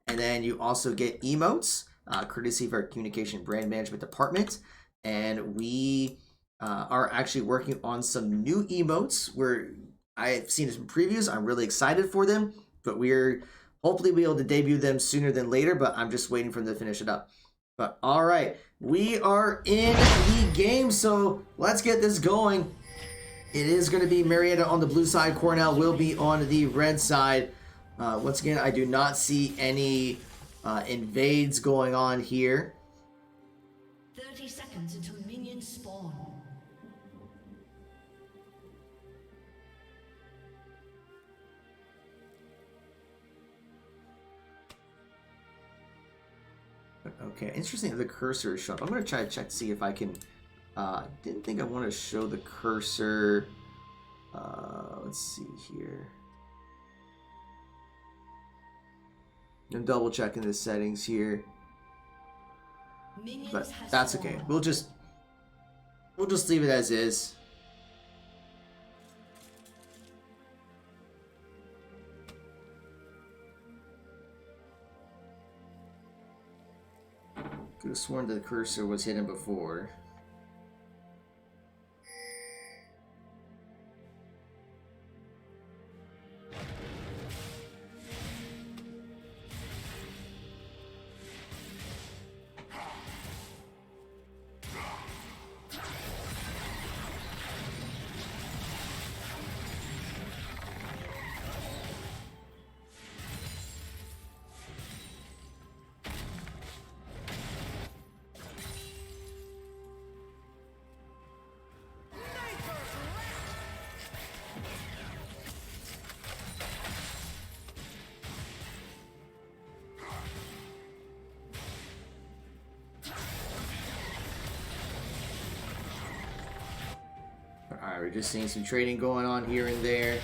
And then you also get emotes, courtesy of our communication brand management department. And we are actually working on some new emotes where I've seen some previews. I'm really excited for them, but we're hopefully be able to debut them sooner than later, but I'm just waiting for them to finish it up. But all right, we are in the game, so let's get this going. It is going to be Marietta on the blue side. Cornell will be on the red side. Once again, I do not see any invades going on here. 30 seconds until minions spawn. Okay, interesting that the cursor is shown. I'm going to try to check to see if I can... didn't think I want to show the cursor. Let's see here. I'm double checking the settings here. Minions But has that's okay. spawned. We'll just leave it as is. Could have sworn the cursor was hidden before. Alright, we're just seeing some trading going on here and there.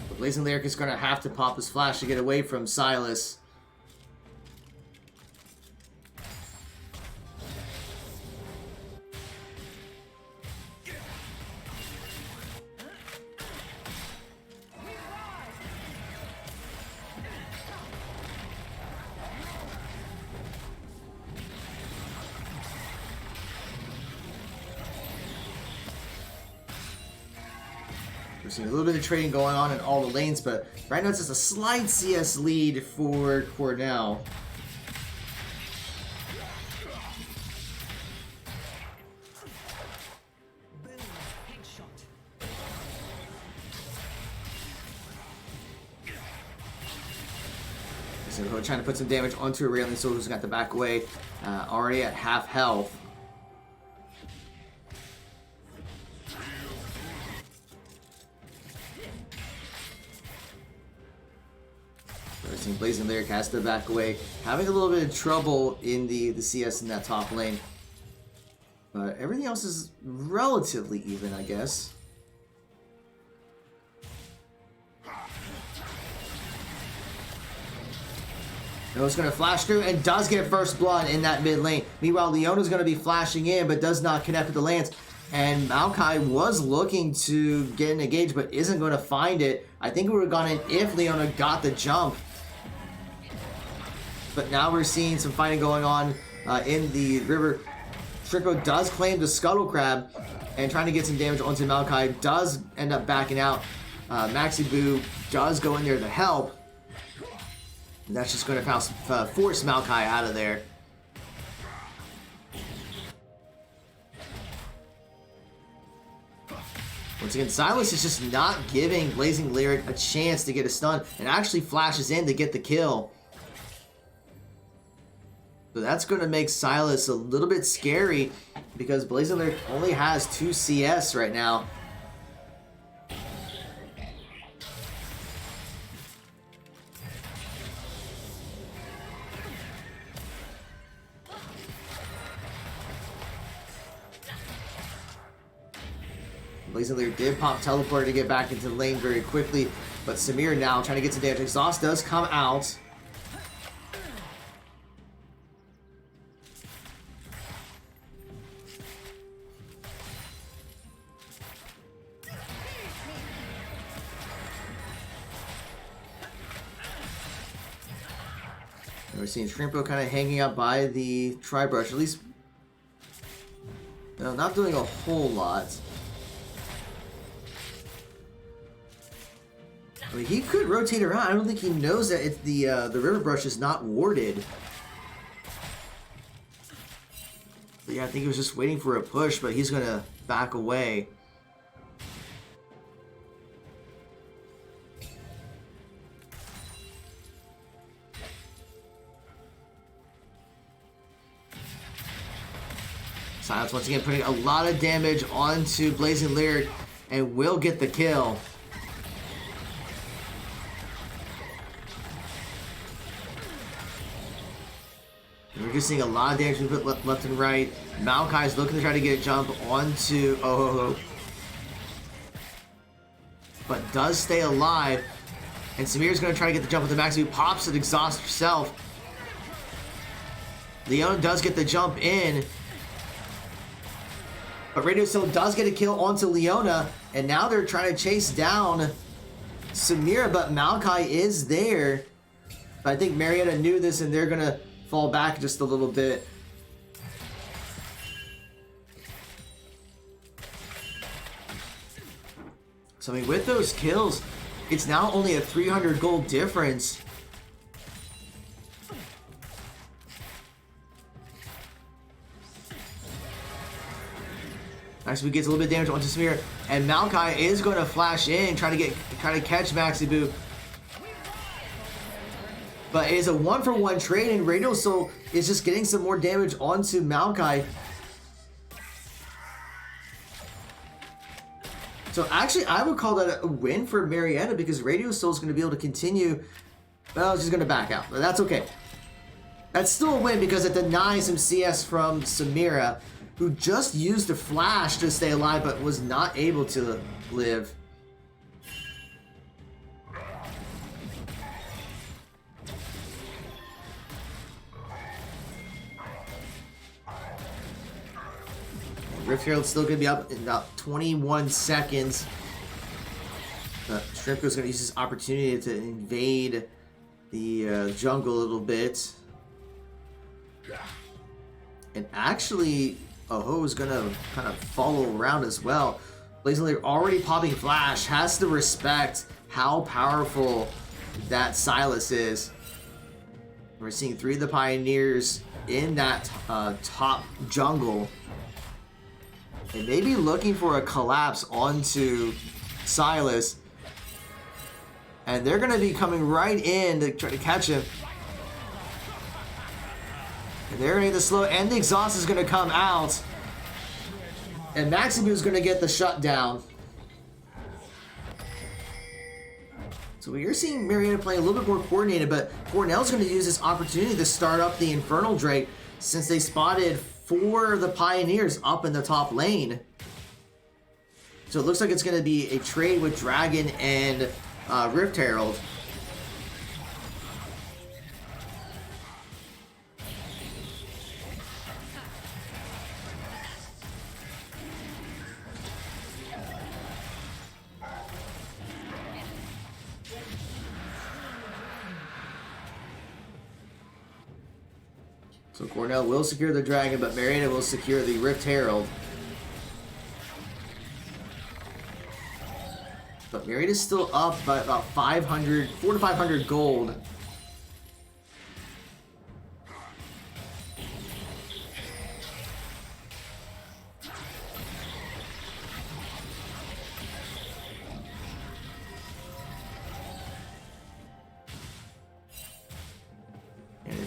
But Blazing Lyric is going to have to pop his flash to get away from Silas. We're seeing a little bit of trading going on in all the lanes, but right now it's just a slight CS lead for Cornell. So we're trying to put some damage onto a railing soldier who's got the back away, already at half health. Blazing Lyric has to back away, having a little bit of trouble in the CS in that top lane. But everything else is relatively even, I guess. Noah's going to flash through and does get first blood in that mid lane. Meanwhile, Leona's going to be flashing in but does not connect with the lance. And Maokai was looking to get an engage but isn't going to find it. I think it would have gone in if Leona got the jump. But now we're seeing some fighting going on in the river. Trico does claim the Scuttle Crab and trying to get some damage onto Maokai. Does end up backing out. Maxi Boo does go in there to help. And that's just going to force Maokai out of there. Once again, Silas is just not giving Blazing Lyric a chance to get a stun, and actually flashes in to get the kill. So that's going to make Silas a little bit scary because Blazing Lyric only has 2 CS right now. Blazing Lyric did pop teleport to get back into the lane very quickly, but Samir now trying to get some damage. Exhaust does come out. And we're seeing Shrimpo kind of hanging out by the tri-brush, at least, no, not doing a whole lot. I mean, he could rotate around. I don't think he knows that it's the river brush is not warded. But yeah, I think he was just waiting for a push, but he's gonna back away. Silence once again putting a lot of damage onto Blazing Lyric and will get the kill. We're just seeing a lot of damage movement left and right. Maokai's looking to try to get a jump onto Ohoho, but does stay alive. And Samir's going to try to get the jump with the max. Who pops and exhausts herself. Leona does get the jump in, but Radio still does get a kill onto Leona. And now they're trying to chase down Samira, but Maokai is there. But I think Marietta knew this, and they're going to fall back just a little bit. So I mean, with those kills, it's now only a 300 gold difference. Maxi gets a little bit of damage onto Samir, and Maokai is going to flash in, try to catch Maxi Boo. But it is a 1-for-1 trade, and Radio Soul is just getting some more damage onto Maokai. So actually, I would call that a win for Marietta because Radio Soul is going to be able to continue. Well, she's going to back out, but that's okay. That's still a win because it denies some CS from Samira, who just used a flash to stay alive but was not able to live. Rift Herald's still going to be up in about 21 seconds. Shrimpko's going to use this opportunity to invade the jungle a little bit. And actually, Oho is going to kind of follow around as well. Blazing Lyric already popping flash, has to respect how powerful that Silas is. We're seeing 3 of the Pioneers in that top jungle. And maybe looking for a collapse onto Silas. And they're going to be coming right in to try to catch him. And they're going to get the slow, and the exhaust is going to come out. And Maximu is going to get the shutdown. So we are seeing Marietta playing a little bit more coordinated, but Cornell's going to use this opportunity to start up the Infernal Drake since they spotted 4 of the Pioneers up in the top lane. So it looks like it's going to be a trade with Dragon and Rift Herald. So Cornell will secure the Dragon, but Marietta will secure the Rift Herald. But Marietta's still up by about 400 to 500 gold.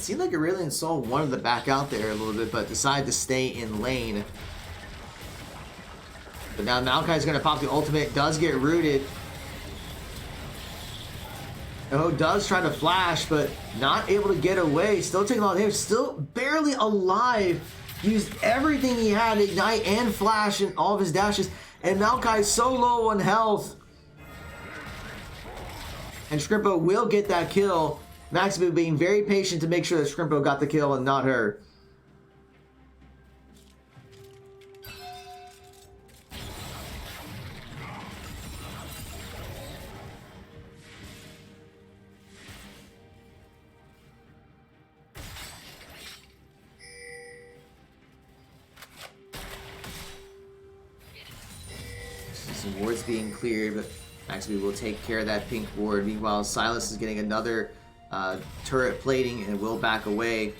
It seemed like Aurelion Sol wanted to back out there a little bit, but decided to stay in lane. But now Maokai's going to pop the ultimate, does get rooted. Oh, does try to flash, but not able to get away. Still taking a lot of damage, still barely alive. Used everything he had, Ignite and Flash and all of his dashes. And Maokai so low on health. And Scrimpo will get that kill. Maximu being very patient to make sure that Scrimpo got the kill and not her. Some wards being cleared, but Maximu will take care of that pink ward. Meanwhile, Silas is getting another turret plating and will back away.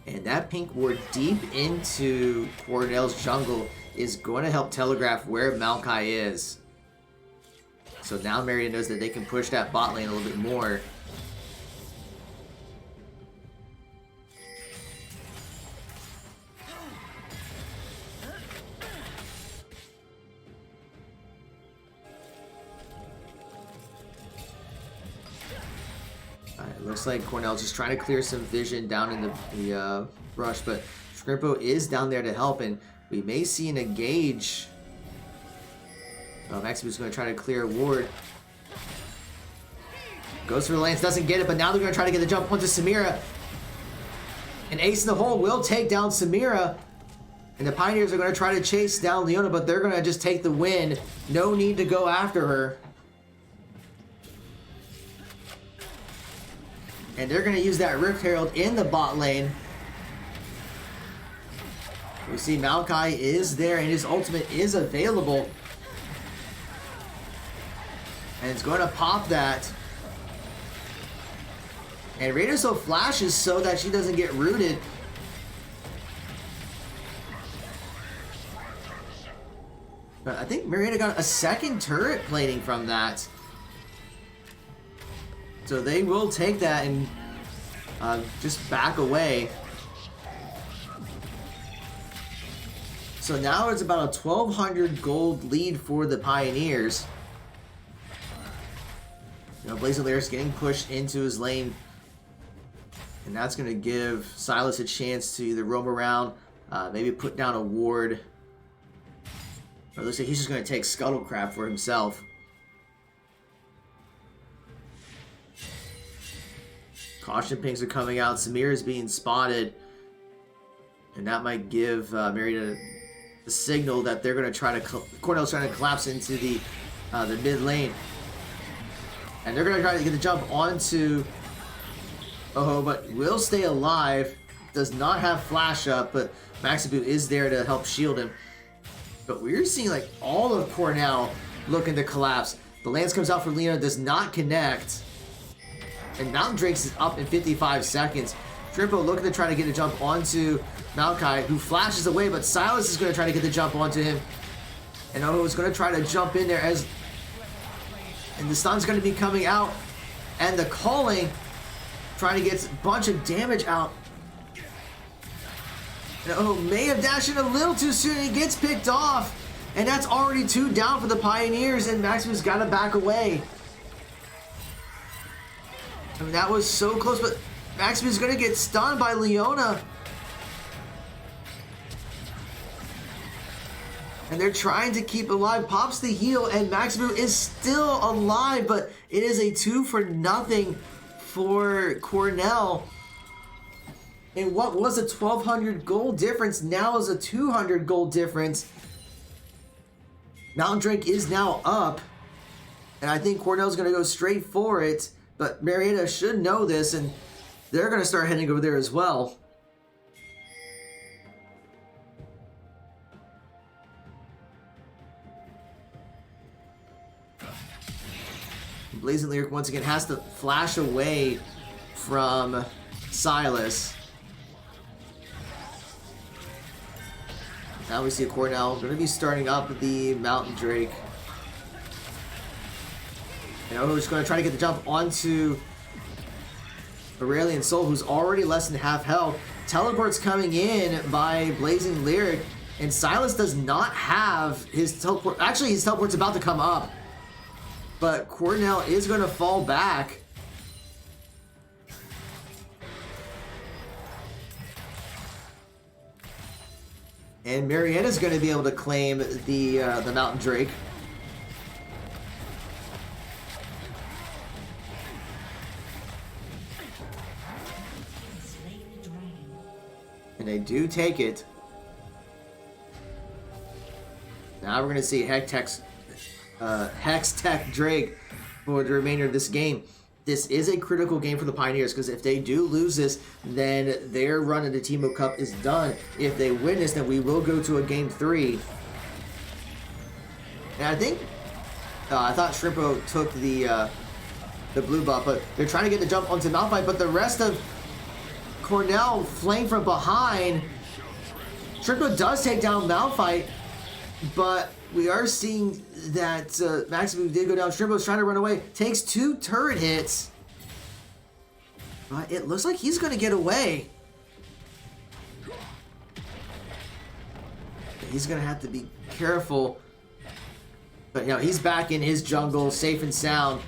And that pink ward deep into Cornell's jungle is going to help telegraph where Maokai is. So now Marietta knows that they can push that bot lane a little bit more. Looks like Cornell's just trying to clear some vision down in the brush, but Scrimpo is down there to help, and we may see an engage. Maximu's going to try to clear a ward. Goes for the lance, doesn't get it, but now they're going to try to get the jump onto Samira. And Ace in the Hole will take down Samira. And the Pioneers are going to try to chase down Leona, but they're going to just take the win. No need to go after her. And they're going to use that Rift Herald in the bot lane. We see Maokai is there and his ultimate is available. And it's going to pop that. And Raiderso flashes so that she doesn't get rooted. But I think Marietta got a second turret plating from that. So they will take that and just back away. So now it's about a 1,200 gold lead for the Pioneers. Blazing Lyrics getting pushed into his lane. And that's going to give Silas a chance to either roam around, maybe put down a ward. Or it looks like he's just going to take Scuttlecraft for himself. Caution pings are coming out. Samir is being spotted. And that might give Marietta the signal that they're going to try to... Cornell's trying to collapse into the mid lane. And they're going to try to get the jump onto... Oh, but will stay alive. Does not have flash up, but Maxibu is there to help shield him. But we're seeing like all of Cornell looking to collapse. The lance comes out for Leona, does not connect. And Mountain Drakes is up in 55 seconds. Scrimpo looking to try to get a jump onto Maokai, who flashes away, but Silas is going to try to get the jump onto him. And Oho is going to try to jump in there as... And the stun's going to be coming out. And the calling... Trying to get a bunch of damage out. And Oho may have dashed in a little too soon. He gets picked off. And that's already 2 down for the Pioneers. And Maximus got to back away. I mean, that was so close, but Maximus is going to get stunned by Leona. And they're trying to keep alive. Pops the heal, and Maximus is still alive, but it is a 2-for-0 for Cornell. And what was a 1,200 gold difference now is a 200 gold difference. Mountain Drake is now up. And I think Cornell's going to go straight for it. But Marietta should know this, and they're going to start heading over there as well. Blazing Lyric once again has to flash away from Silas. Now we see Cornell going to be starting up the Mountain Drake. And Oho's going to try to get the jump onto Aurelian Soul, who's already less than half health. Teleport's coming in by Blazing Lyric, and Silas does not have his teleport. Actually, his teleport's about to come up, but Cornell is going to fall back. And Marietta's going to be able to claim the Mountain Drake. And they do take it. Now we're going to see Hex Tech Drake for the remainder of this game. This is a critical game for the Pioneers, because if they do lose this, then their run in the Teemo Cup is done. If they win this, then we will go to a Game 3. And I think, I thought Shrimpo took the blue buff, but they're trying to get the jump onto Malphite, but the rest of Cornell flanked from behind. Shrimpo does take down Malphite, but we are seeing that Maximum did go down. Shrimpo's trying to run away. Takes 2 turret hits. But it looks like he's going to get away. He's going to have to be careful. But, you know, he's back in his jungle, safe and sound.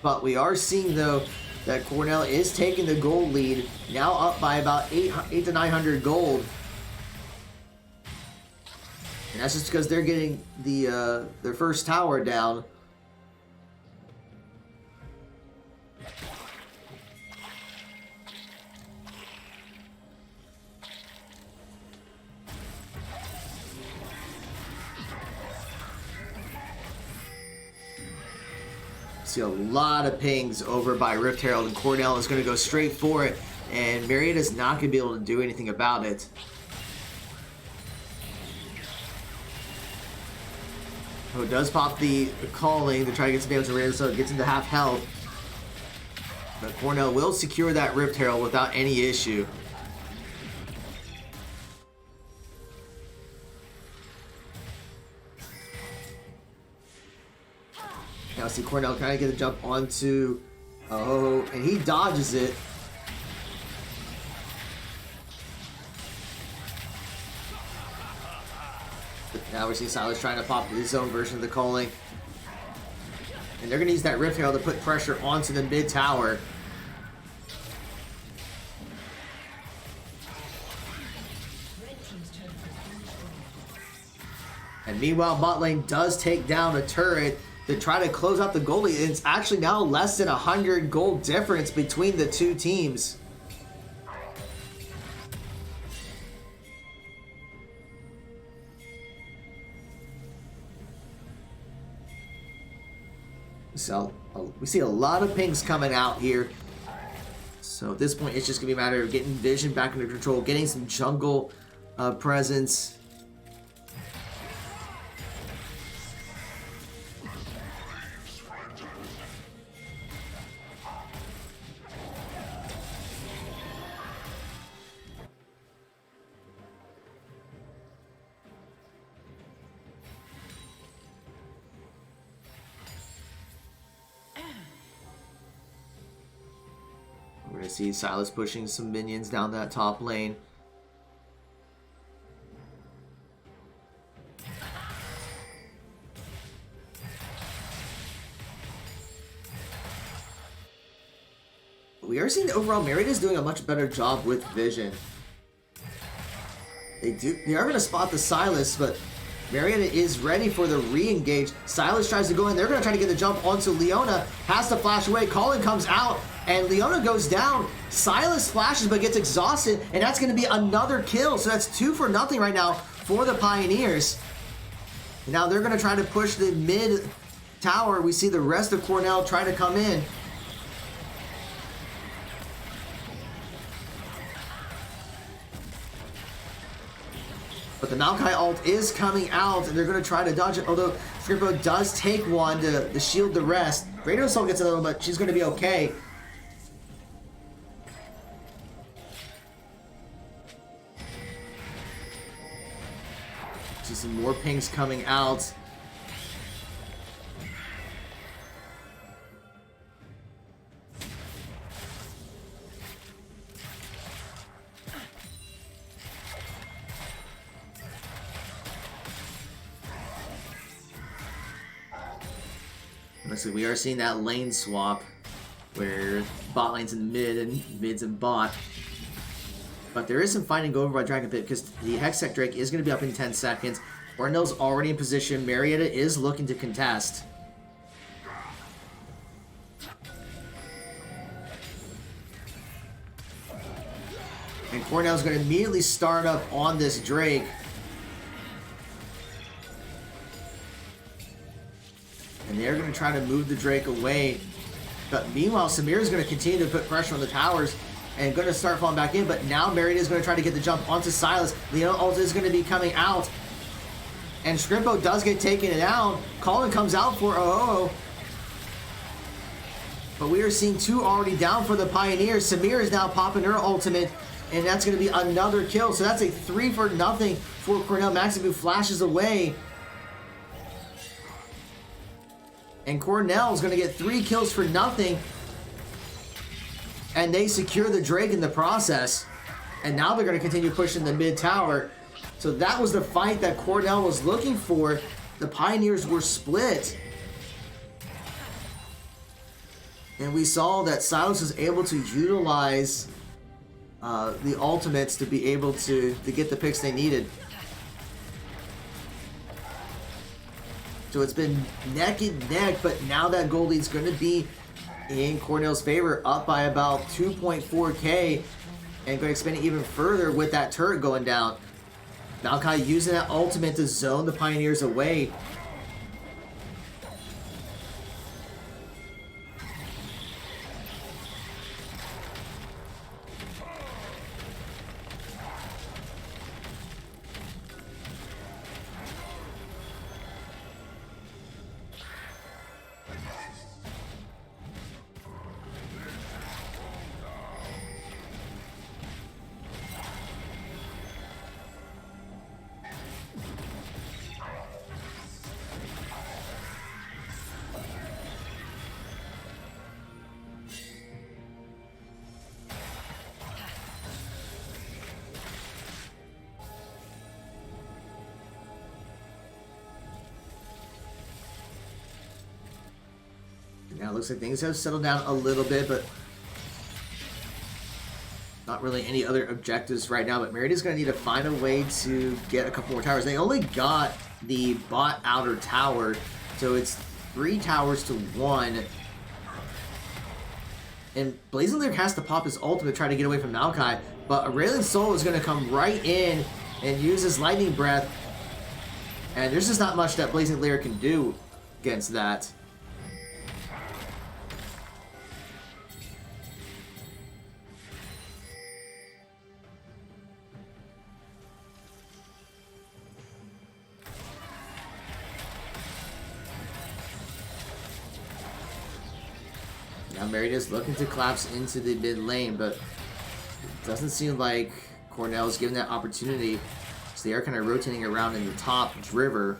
But we are seeing, though, that Cornell is taking the gold lead. Now up by about 8 to 900 gold. And that's just because they're getting the their first tower down. See a lot of pings over by Rift Herald, and Cornell is going to go straight for it, and Marietta's not going to be able to do anything about it. Oh, does pop the calling to try to get some damage to Marietta, so it gets into half health. But Cornell will secure that Rift Herald without any issue. Now see Cornell trying to get a jump onto and he dodges it. Now we see Silas trying to pop his own version of the calling. And they're going to use that Rift Herald to put pressure onto the mid tower. And meanwhile, bot lane does take down a turret to try to close out the goal lead. It's actually now less than 100 gold difference between the two teams. So we see a lot of pings coming out here. So at this point, it's just going to be a matter of getting Vision back under control, getting some jungle presence. We're going to see Silas pushing some minions down that top lane. We are seeing that overall Marietta is doing a much better job with Vision. They are going to spot the Silas, but Marietta is ready for the re-engage. Silas tries to go in. They're going to try to get the jump onto Leona. Has to flash away. Colin comes out, and Leona goes down. Silas flashes but gets exhausted, and that's going to be another kill. So that's 2-0 right now for the Pioneers. And now they're going to try to push the mid tower. We see the rest of Cornell try to come in. But the Maokai ult is coming out, and they're going to try to dodge it, although Skripo does take one to shield the rest. Radio Soul gets another one, but she's going to be okay. See some more pings coming out. Listen, we are seeing that lane swap where bot lane's in mid and mid's in bot. But there is some fighting over by Dragon Pit because the Hextech Drake is going to be up in 10 seconds. Cornell's already in position. Marietta is looking to contest. And Cornell's going to immediately start up on this Drake. And they're going to try to move the Drake away. But meanwhile, Samir is going to continue to put pressure on the towers and going to start falling back in. But now Marietta is going to try to get the jump onto Silas. Leon ult is going to be coming out. And Scrimpo does get taken down. Colin comes out for Oh. But we are seeing 2 already down for the Pioneers. Samir is now popping her ultimate. And that's going to be another kill. So that's a 3-for-0 for Cornell. Maxibu flashes away. And Cornell is going to get 3 kills for nothing. And they secure the Drake in the process. And now they're going to continue pushing the mid tower. So that was the fight that Cornell was looking for. The Pioneers were split. And we saw that Silas was able to utilize the ultimates to be able to get the picks they needed. So it's been neck and neck, but now that gold lead's going to be in Cornell's favor, up by about 2.4k, and going to expand it even further with that turret going down. Maokai using that ultimate to zone the Pioneers away. Now it looks like things have settled down a little bit, but not really any other objectives right now. But Marietta's going to need to find a way to get a couple more towers. They only got the bot outer tower, so it's 3 towers to 1. And Blazing Lyric has to pop his ultimate to try to get away from Maokai, but Aurelian Soul is going to come right in and use his Lightning Breath. And there's just not much that Blazing Lyric can do against that. Now Marietta's looking to collapse into the mid lane, but it doesn't seem like Cornell is given that opportunity. So they are kind of rotating around in the top river.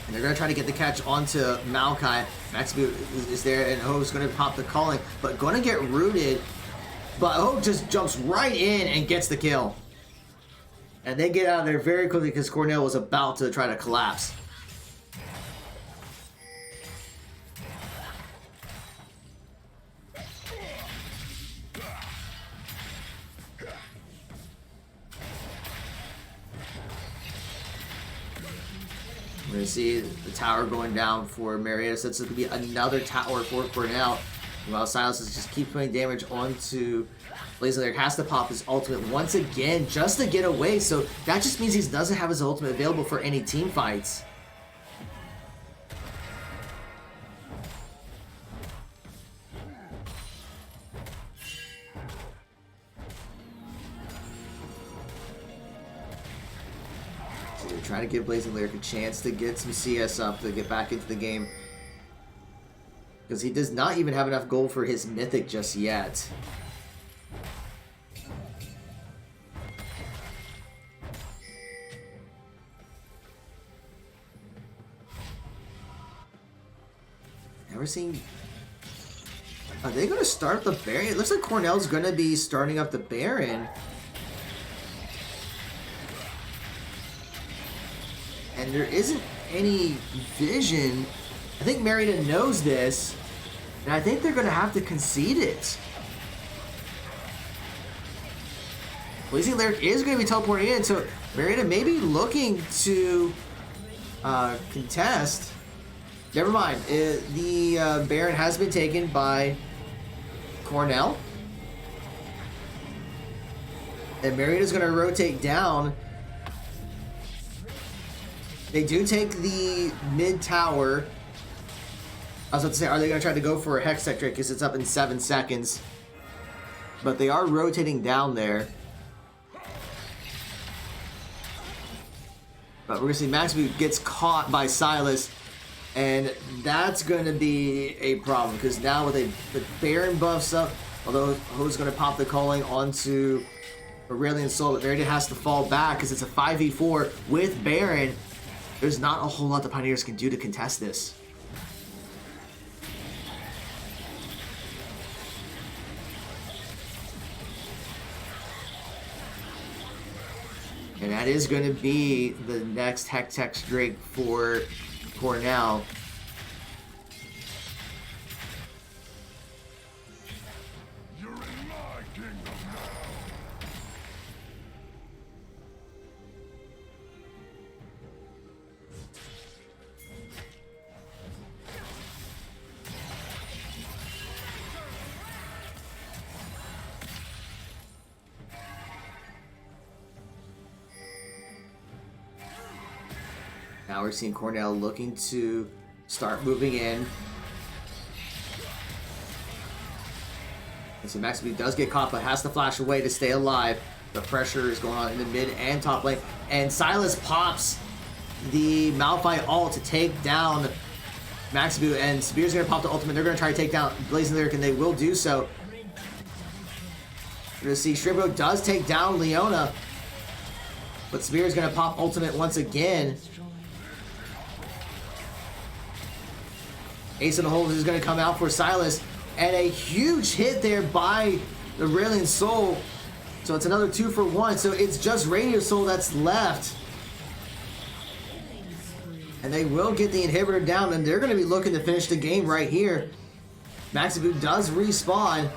And they're going to try to get the catch onto Maokai. Maxibu is there, and Ho's going to pop the calling, but going to get rooted. But Ho just jumps right in and gets the kill. And they get out of there very quickly because Cornell was about to try to collapse. We're going to see the tower going down for Marietta. So it's going to be another tower for Cornell. While Silas is just keep putting damage onto Blazing Lyric. Has to pop his ultimate once again just to get away. So that just means he doesn't have his ultimate available for any team fights. So they're trying to give Blazing Lyric a chance to get some CS up to get back into the game. Because he does not even have enough gold for his mythic just yet. Never seen... Are they going to start the Baron? It looks like Cornell's going to be starting up the Baron. and there isn't any vision. I think Marietta knows this, and I think they're going to have to concede it. Blazing Lyric is going to be teleporting in, so Marietta may be looking to contest. Never mind. The Baron has been taken by Cornell. And Marietta's going to rotate down. They do take the mid tower. I was about to say, are they going to try to go for a Hex Tech Drake because it's up in 7 seconds? But they are rotating down there. But we're going to see Maxby gets caught by Silas. And that's going to be a problem because now with the Baron buffs up, although who's going to pop the calling onto Aurelian Soul, but Marietta has to fall back because it's a 5v4 with Baron. There's not a whole lot the Pioneers can do to contest this. And that is going to be the next Hex Drake for Cornell. You're in my kingdom now. Now we're seeing Cornell looking to start moving in. And so Maxby does get caught, but has to flash away to stay alive. The pressure is going on in the mid and top lane. And Silas pops the Malphite ult to take down Maxby. And Spear's going to pop the ultimate. They're going to try to take down Blazing Lyric, and they will do so. We're going to see Shrimbo does take down Leona. But Spear's going to pop ultimate once again. Ace in the hole is going to come out for Silas. And a huge hit there by the Aurelian Soul. So it's another 2 for 1. So it's just Radio Soul that's left. And they will get the inhibitor down. And they're going to be looking to finish the game right here. Maxibu does respawn.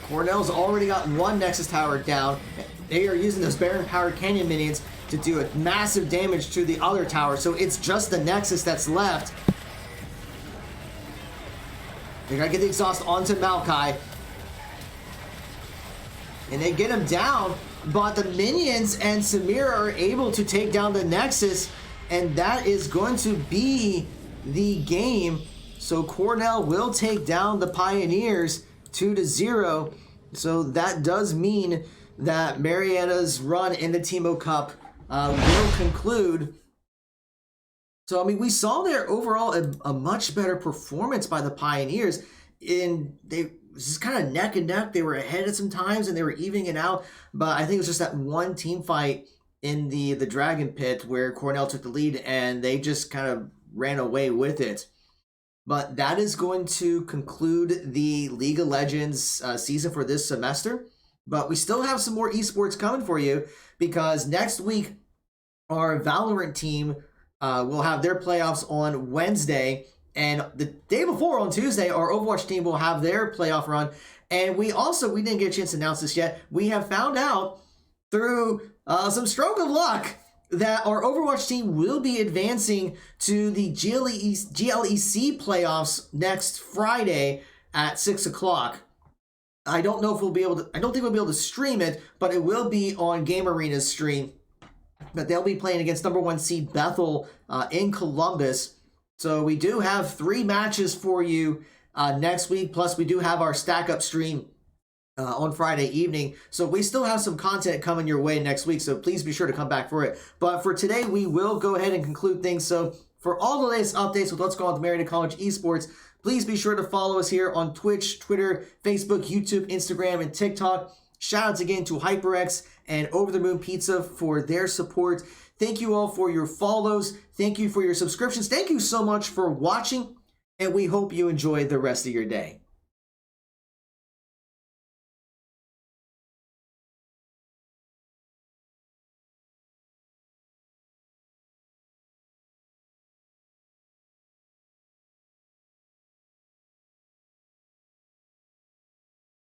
Cornell's already got one Nexus Tower down. They are using those Baron Powered Canyon minions to do a massive damage to the other tower. So it's just the Nexus that's left. They're going to get the exhaust onto Maokai. And they get him down. But the minions and Samira are able to take down the Nexus. And that is going to be the game. So Cornell will take down the Pioneers 2-0. So that does mean that Marietta's run in the Teemo Cup will conclude. So, I mean, we saw there overall a much better performance by the Pioneers. This is kind of neck and neck. They were ahead at some times and they were evening it out. But I think it was just that one team fight in the Dragon Pit where Cornell took the lead and they just kind of ran away with it. But that is going to conclude the League of Legends season for this semester. But we still have some more esports coming for you because next week our Valorant team will have their playoffs on Wednesday. And the day before on Tuesday, our Overwatch team will have their playoff run. And we didn't get a chance to announce this yet. We have found out through some stroke of luck that our Overwatch team will be advancing to the GLEC playoffs next Friday at 6 o'clock. I don't know if we'll be able to, I don't think we'll be able to stream it, but it will be on Game Arena's stream. But they'll be playing against number 1 seed Bethel in Columbus. So we do have 3 matches for you next week. Plus we do have our stack up stream on Friday evening. So we still have some content coming your way next week. So please be sure to come back for it. But for today, we will go ahead and conclude things. So for all the latest updates with what's going on with Marietta College Esports, please be sure to follow us here on Twitch, Twitter, Facebook, YouTube, Instagram, and TikTok. Shoutouts again to HyperX and Over the Moon Pizza for their support. Thank you all for your follows. Thank you for your subscriptions. Thank you so much for watching, and we hope you enjoy the rest of your day.